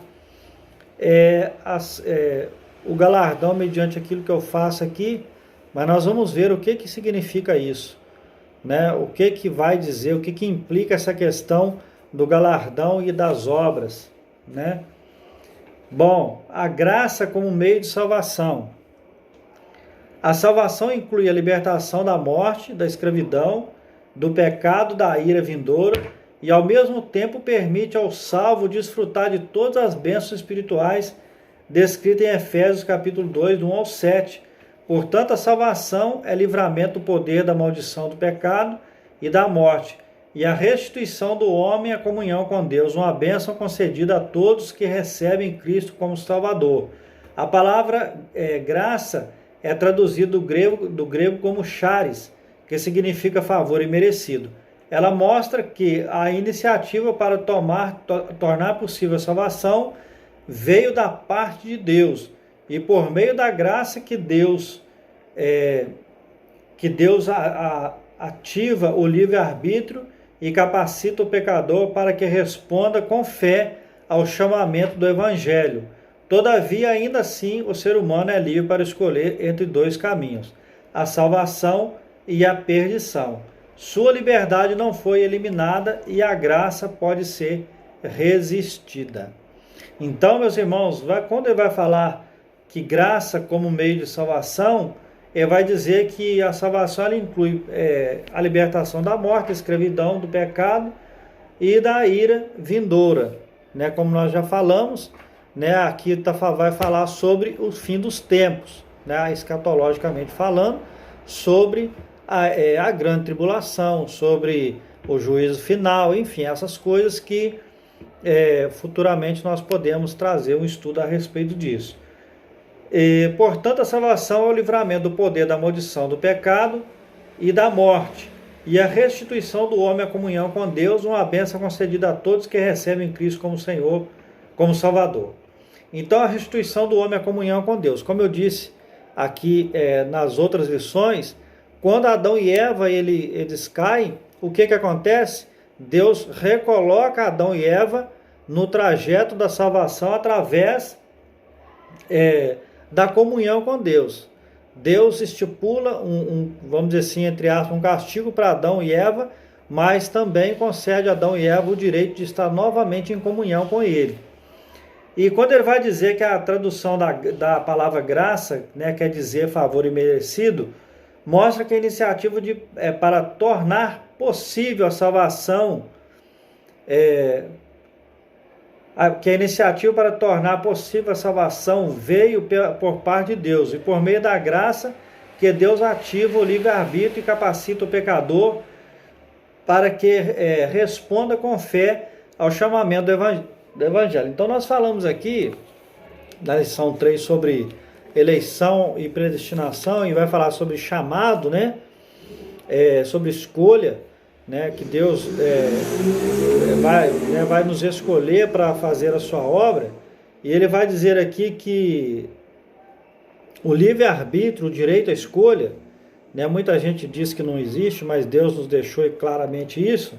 o galardão mediante aquilo que eu faço aqui, mas nós vamos ver o que significa isso, né? O que vai dizer, o que implica essa questão do galardão e das obras, né? Bom, a graça como meio de salvação. A salvação inclui a libertação da morte, da escravidão, do pecado, da ira vindoura, e ao mesmo tempo permite ao salvo desfrutar de todas as bênçãos espirituais descritas em Efésios capítulo 2, do 1 ao 7. Portanto, a salvação é livramento do poder da maldição do pecado e da morte, e a restituição do homem à comunhão com Deus, uma bênção concedida a todos que recebem Cristo como Salvador. A palavra graça é traduzida do grego como charis, que significa favor imerecido. Ela mostra que a iniciativa para tornar possível a salvação veio da parte de Deus, e por meio da graça que Deus ativa o livre-arbítrio e capacita o pecador para que responda com fé ao chamamento do Evangelho. Todavia, ainda assim, o ser humano é livre para escolher entre 2 caminhos, a salvação e a perdição. Sua liberdade não foi eliminada e a graça pode ser resistida. Então, meus irmãos, quando ele vai falar que graça como meio de salvação, ele vai dizer que a salvação ela inclui a libertação da morte, da escravidão, do pecado e da ira vindoura, né? Como nós já falamos, né? Aqui vai falar sobre o fim dos tempos, né? Escatologicamente falando, sobre a grande tribulação, sobre o juízo final, enfim, essas coisas que futuramente nós podemos trazer um estudo a respeito disso. Portanto, a salvação é o livramento do poder da maldição do pecado e da morte, e a restituição do homem à comunhão com Deus, uma bênção concedida a todos que recebem Cristo como Senhor, como Salvador. Então, a restituição do homem à comunhão com Deus. Como eu disse aqui nas outras lições, quando Adão e Eva eles caem, o que acontece? Deus recoloca Adão e Eva no trajeto da salvação através da comunhão com Deus. Deus estipula vamos dizer assim, entre aspas, um castigo para Adão e Eva, mas também concede a Adão e Eva o direito de estar novamente em comunhão com Ele. E quando ele vai dizer que a tradução da palavra graça, né, quer dizer favor imerecido, mostra que a iniciativa para tornar possível a salvação que a iniciativa para tornar possível a salvação veio por parte de Deus, e por meio da graça que Deus ativa o livre-arbítrio e capacita o pecador para que responda com fé ao chamamento do Evangelho. Então nós falamos aqui, na lição 3, sobre eleição e predestinação, e vai falar sobre chamado, né? Sobre escolha, né? Que Deus vai nos escolher para fazer a sua obra, e ele vai dizer aqui que o livre-arbítrio, o direito à escolha, né? Muita gente diz que não existe, mas Deus nos deixou claramente isso,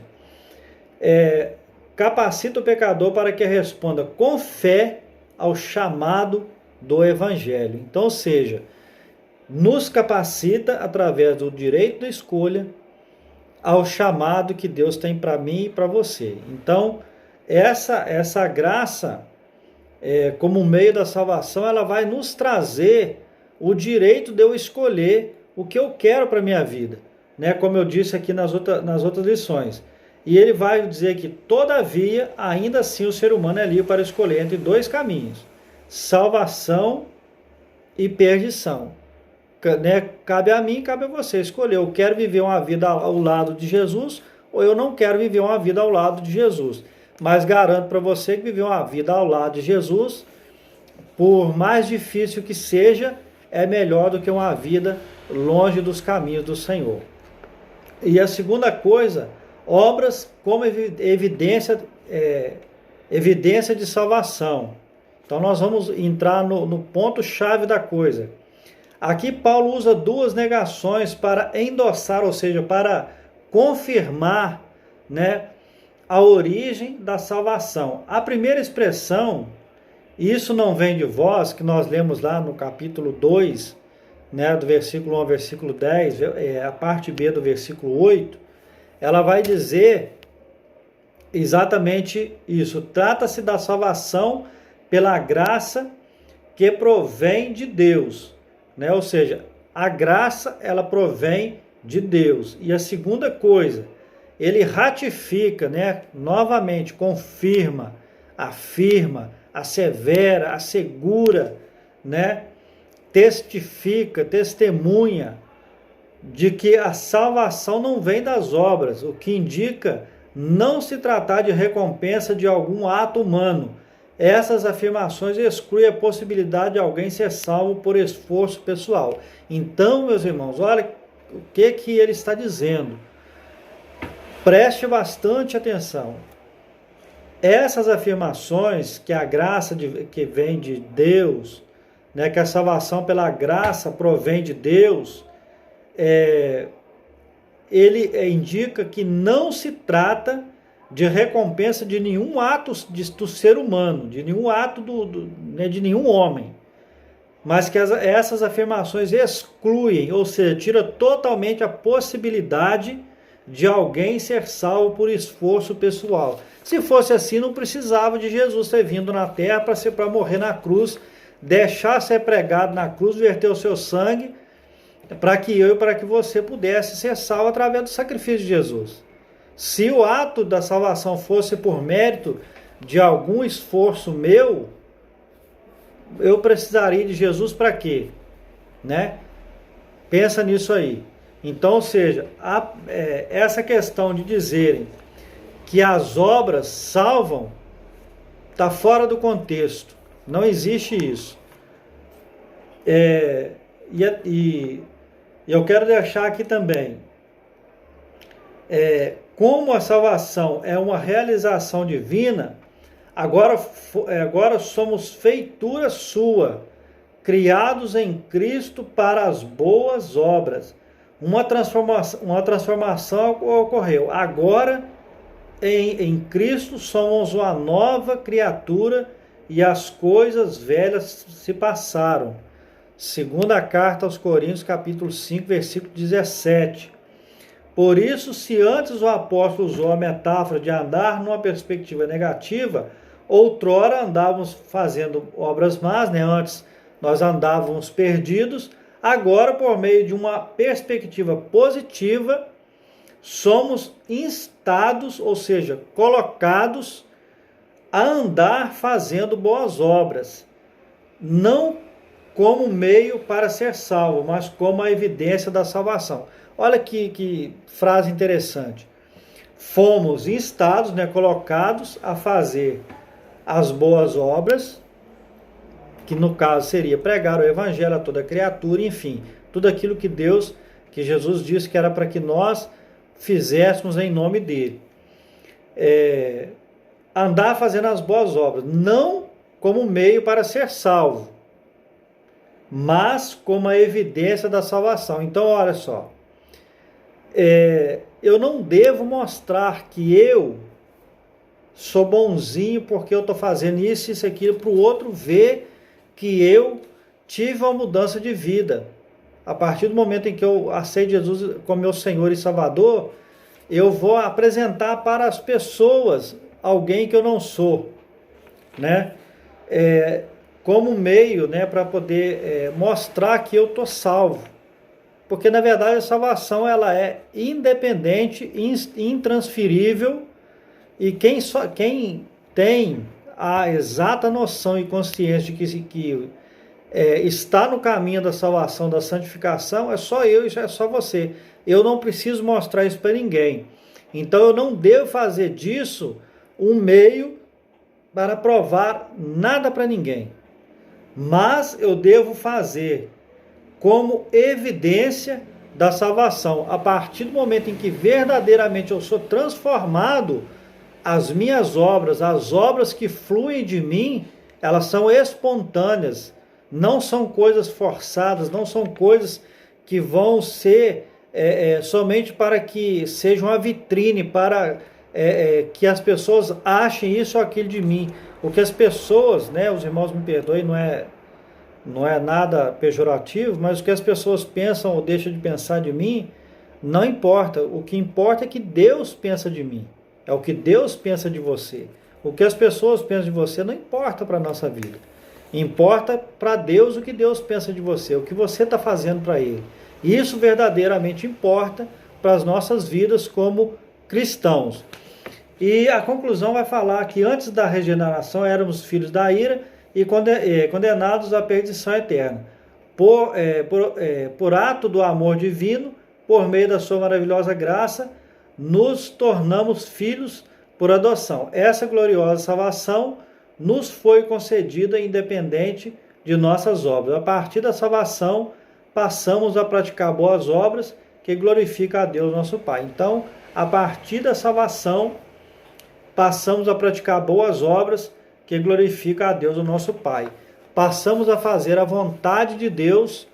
capacita o pecador para que responda com fé ao chamado do Evangelho. Então, ou seja, nos capacita através do direito da escolha ao chamado que Deus tem para mim e para você. Então, essa graça, como meio da salvação, ela vai nos trazer o direito de eu escolher o que eu quero para a minha vida, né? Como eu disse aqui nas outras lições. E ele vai dizer que, todavia, ainda assim o ser humano é livre para escolher entre dois caminhos: salvação e perdição. Né? Cabe a mim, cabe a você escolher. Eu quero viver uma vida ao lado de Jesus, ou eu não quero viver uma vida ao lado de Jesus. Mas garanto para você que viver uma vida ao lado de Jesus, por mais difícil que seja, é melhor do que uma vida longe dos caminhos do Senhor. E a segunda coisa, obras como evidência de salvação. Então nós vamos entrar no ponto-chave da coisa. Aqui Paulo usa duas negações para endossar, ou seja, para confirmar, né, a origem da salvação. A primeira expressão, isso não vem de vós, que nós lemos lá no capítulo 2, né, do versículo 1 ao versículo 10, a parte B do versículo 8, ela vai dizer exatamente isso. Trata-se da salvação pela graça que provém de Deus, né? Ou seja, a graça, ela provém de Deus. E a segunda coisa, ele ratifica, né? Novamente, confirma, afirma, assevera, assegura, né? Testifica, testemunha de que a salvação não vem das obras, o que indica não se tratar de recompensa de algum ato humano. Essas afirmações excluem a possibilidade de alguém ser salvo por esforço pessoal. Então, meus irmãos, olha o que ele está dizendo. Preste bastante atenção. Essas afirmações, que a graça que vem de Deus, né, que a salvação pela graça provém de Deus, ele indica que não se trata de recompensa de nenhum ato do ser humano, de nenhum ato de nenhum homem, mas que essas afirmações excluem, ou seja, tira totalmente a possibilidade de alguém ser salvo por esforço pessoal. Se fosse assim, não precisava de Jesus ter vindo na terra para morrer na cruz, deixar ser pregado na cruz, verter o seu sangue, para que eu e para que você pudesse ser salvo através do sacrifício de Jesus. Se o ato da salvação fosse por mérito de algum esforço meu, eu precisaria de Jesus para quê? Né? Pensa nisso aí. Então, ou seja, essa questão de dizerem que as obras salvam está fora do contexto. Não existe isso. E eu quero deixar aqui também, como a salvação é uma realização divina, agora somos feitura sua, criados em Cristo para as boas obras. Uma transformação ocorreu. Agora, em Cristo, somos uma nova criatura e as coisas velhas se passaram. Segunda carta aos Coríntios, capítulo 5, versículo 17. Por isso, se antes o apóstolo usou a metáfora de andar numa perspectiva negativa, outrora andávamos fazendo obras más, né? Antes nós andávamos perdidos, agora, por meio de uma perspectiva positiva, somos instados, ou seja, colocados a andar fazendo boas obras, não como meio para ser salvo, mas como a evidência da salvação. Olha que frase interessante. Fomos instados, né, colocados a fazer as boas obras, que no caso seria pregar o evangelho a toda criatura, enfim, tudo aquilo que Jesus disse que era para que nós fizéssemos em nome dele. Andar fazendo as boas obras, não como meio para ser salvo, mas como a evidência da salvação. Então, olha só, eu não devo mostrar que eu sou bonzinho porque eu estou fazendo isso, isso, aquilo, para o outro ver que eu tive uma mudança de vida. A partir do momento em que eu aceito Jesus como meu Senhor e Salvador, eu vou apresentar para as pessoas alguém que eu não sou, né? Como meio, né, para poder mostrar que eu estou salvo. Porque, na verdade, a salvação ela é independente, intransferível, e quem tem a exata noção e consciência de que está no caminho da salvação, da santificação, é só eu e é só você. Eu não preciso mostrar isso para ninguém. Então, eu não devo fazer disso um meio para provar nada para ninguém. Mas eu devo fazer como evidência da salvação. A partir do momento em que verdadeiramente eu sou transformado, as minhas obras, as obras que fluem de mim, elas são espontâneas, não são coisas forçadas, não são coisas que vão ser somente para que seja uma vitrine, para que as pessoas achem isso ou aquilo de mim. O que as pessoas, né, os irmãos me perdoem, não é nada pejorativo, mas o que as pessoas pensam ou deixam de pensar de mim, não importa. O que importa é que Deus pensa de mim. É o que Deus pensa de você. O que as pessoas pensam de você não importa para a nossa vida. Importa para Deus o que Deus pensa de você, o que você está fazendo para Ele. Isso verdadeiramente importa para as nossas vidas como cristãos. E a conclusão vai falar que antes da regeneração éramos filhos da ira e condenados à perdição eterna. Por ato do amor divino, por meio da sua maravilhosa graça, nos tornamos filhos por adoção. Essa gloriosa salvação nos foi concedida independente de nossas obras. A partir da salvação, passamos a praticar boas obras que glorificam a Deus, nosso Pai. Então, a partir da salvação, passamos a praticar boas obras que glorificam a Deus, o nosso Pai. Passamos a fazer a vontade de Deus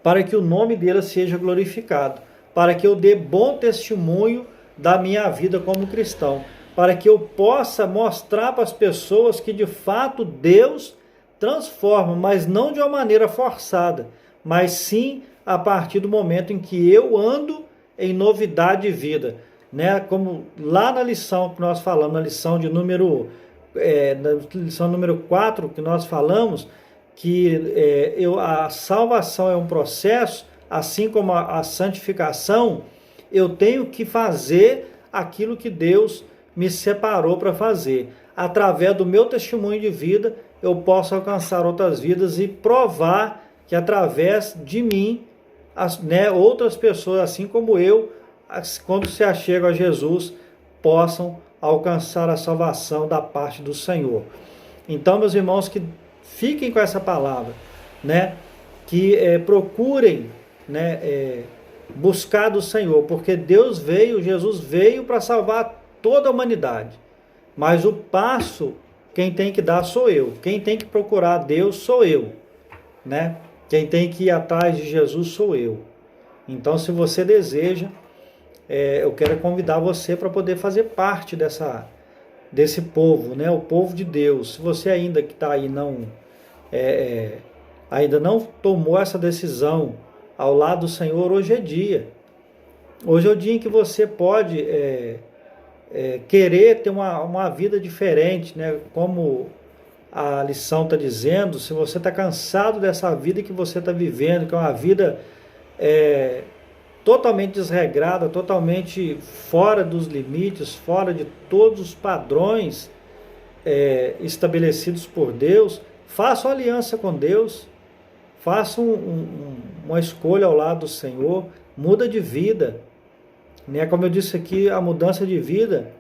para que o nome dele seja glorificado, para que eu dê bom testemunho da minha vida como cristão, para que eu possa mostrar para as pessoas que de fato Deus transforma, mas não de uma maneira forçada, mas sim a partir do momento em que eu ando em novidade de vida, né? Como lá na lição que nós falamos, na lição número 4, que nós falamos, que a salvação é um processo, assim como a santificação, eu tenho que fazer aquilo que Deus me separou para fazer. Através do meu testemunho de vida, eu posso alcançar outras vidas e provar que através de mim, outras pessoas, assim como eu, quando se achegam a Jesus, possam alcançar a salvação da parte do Senhor. Então, meus irmãos, que fiquem com essa palavra, né? Que procurem, né, buscar do Senhor, porque Jesus veio para salvar toda a humanidade, mas o passo, quem tem que dar sou eu, quem tem que procurar Deus sou eu, né? Quem tem que ir atrás de Jesus sou eu. Então, se você deseja, eu quero convidar você para poder fazer parte desse povo, né? O povo de Deus. Se você ainda que está aí ainda não tomou essa decisão ao lado do Senhor, hoje é dia. Hoje é o dia em que você pode querer ter uma vida diferente, né? Como a lição está dizendo, se você está cansado dessa vida que você está vivendo, que é uma vida totalmente desregrada, totalmente fora dos limites, fora de todos os padrões, estabelecidos por Deus, faça uma aliança com Deus, faça uma escolha ao lado do Senhor, muda de vida, né? Como eu disse aqui, a mudança de vida,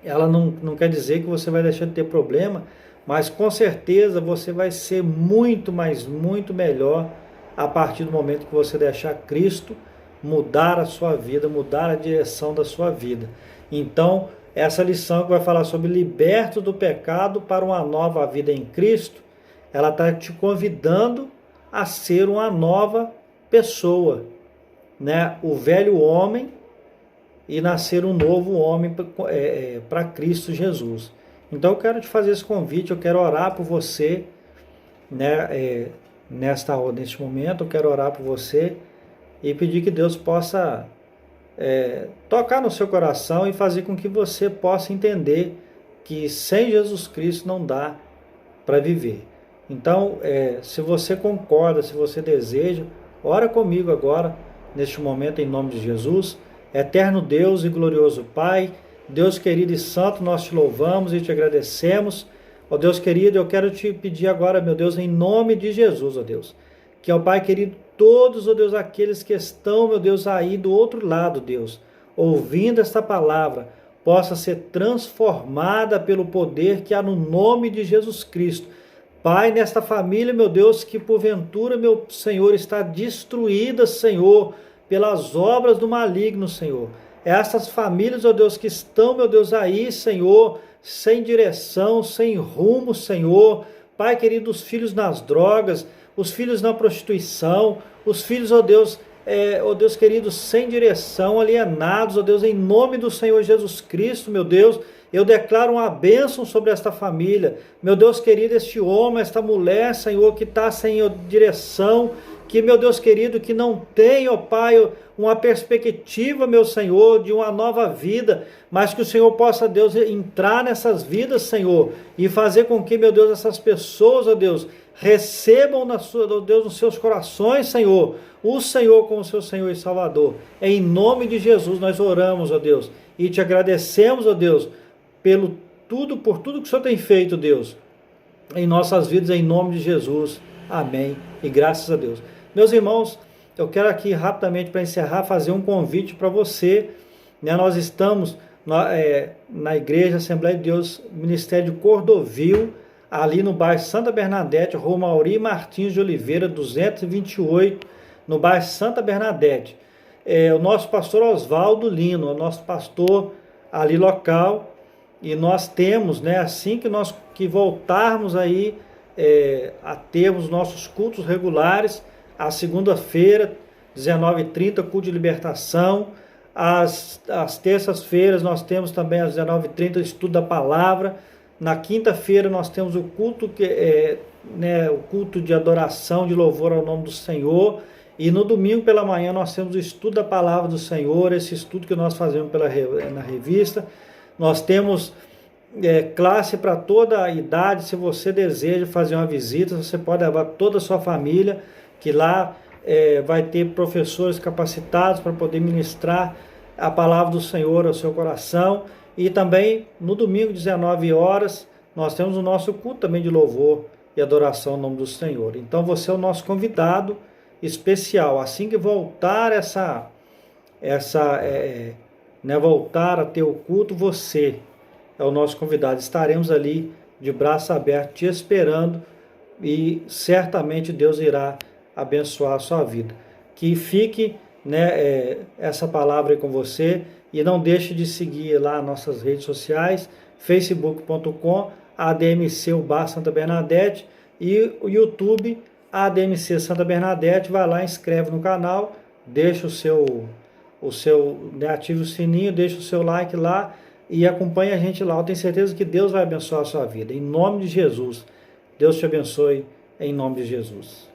ela não quer dizer que você vai deixar de ter problema, mas com certeza você vai ser muito, mas muito melhor a partir do momento que você deixar Cristo mudar a sua vida, mudar a direção da sua vida. Então, essa lição que vai falar sobre libertos do pecado para uma nova vida em Cristo, ela está te convidando a ser uma nova pessoa, né? O velho homem e nascer um novo homem para Cristo Jesus. Então eu quero te fazer esse convite, eu quero orar por você, né? Neste momento eu quero orar por você e pedir que Deus possa tocar no seu coração e fazer com que você possa entender que sem Jesus Cristo não dá para viver. Então, se você concorda, se você deseja, ora comigo agora, neste momento, em nome de Jesus. Eterno Deus e glorioso Pai, Deus querido e santo, nós te louvamos e te agradecemos. Ó Deus querido, eu quero te pedir agora, meu Deus, em nome de Jesus, ó Deus, que, ó Pai querido, todos, ó Deus, aqueles que estão, meu Deus, aí do outro lado, Deus, ouvindo esta palavra, possa ser transformada pelo poder que há no nome de Jesus Cristo. Pai, nesta família, meu Deus, que porventura, meu Senhor, está destruída, Senhor, pelas obras do maligno, Senhor. Essas famílias, ó Deus, que estão, meu Deus, aí, Senhor, sem direção, sem rumo, Senhor. Pai querido, os filhos nas drogas, os filhos na prostituição, os filhos, ó Deus, querido, sem direção, alienados, ó Deus, em nome do Senhor Jesus Cristo, meu Deus, eu declaro uma bênção sobre esta família, meu Deus querido, este homem, esta mulher, Senhor, que está sem direção, que, meu Deus querido, que não tem, ó Pai, uma perspectiva, meu Senhor, de uma nova vida, mas que o Senhor possa, Deus, entrar nessas vidas, Senhor, e fazer com que, meu Deus, essas pessoas, ó Deus, recebam, ó Deus, nos seus corações, Senhor, o Senhor como seu Senhor e Salvador. Em nome de Jesus nós oramos, ó Deus, e te agradecemos, ó Deus, por tudo que o Senhor tem feito, Deus, em nossas vidas, em nome de Jesus. Amém. E graças a Deus. Meus irmãos, eu quero aqui rapidamente, para encerrar, fazer um convite para você, né? Nós estamos na Igreja Assembleia de Deus, Ministério de Cordovil, ali no bairro Santa Bernadette, Rua Mauri Martins de Oliveira, 228, no bairro Santa Bernadette. O nosso pastor Oswaldo Lino, o nosso pastor ali local, e nós temos, né, assim que voltarmos aí a termos nossos cultos regulares, a segunda-feira, 19h30, culto de libertação, às terças-feiras nós temos também às 19h30 estudo da palavra, na quinta-feira nós temos o culto, o culto de adoração, de louvor ao nome do Senhor, e no domingo pela manhã nós temos o estudo da palavra do Senhor, esse estudo que nós fazemos na revista. Nós temos classe para toda a idade. Se você deseja fazer uma visita, você pode levar toda a sua família, que lá vai ter professores capacitados para poder ministrar a palavra do Senhor ao seu coração. E também no domingo, 19h, nós temos o nosso culto também de louvor e adoração ao nome do Senhor. Então você é o nosso convidado especial. Assim que voltar voltar a ter o culto, você é o nosso convidado. Estaremos ali de braço aberto te esperando e certamente Deus irá abençoar a sua vida. Que fique essa palavra aí com você e não deixe de seguir lá nossas redes sociais, facebook.com, ADMC Santa Bernadette, e o YouTube ADMC Santa Bernadette. Vai lá, inscreve no canal, deixa ative o sininho, deixa o seu like lá e acompanhe a gente lá. Eu tenho certeza que Deus vai abençoar a sua vida. Em nome de Jesus. Deus te abençoe, em nome de Jesus.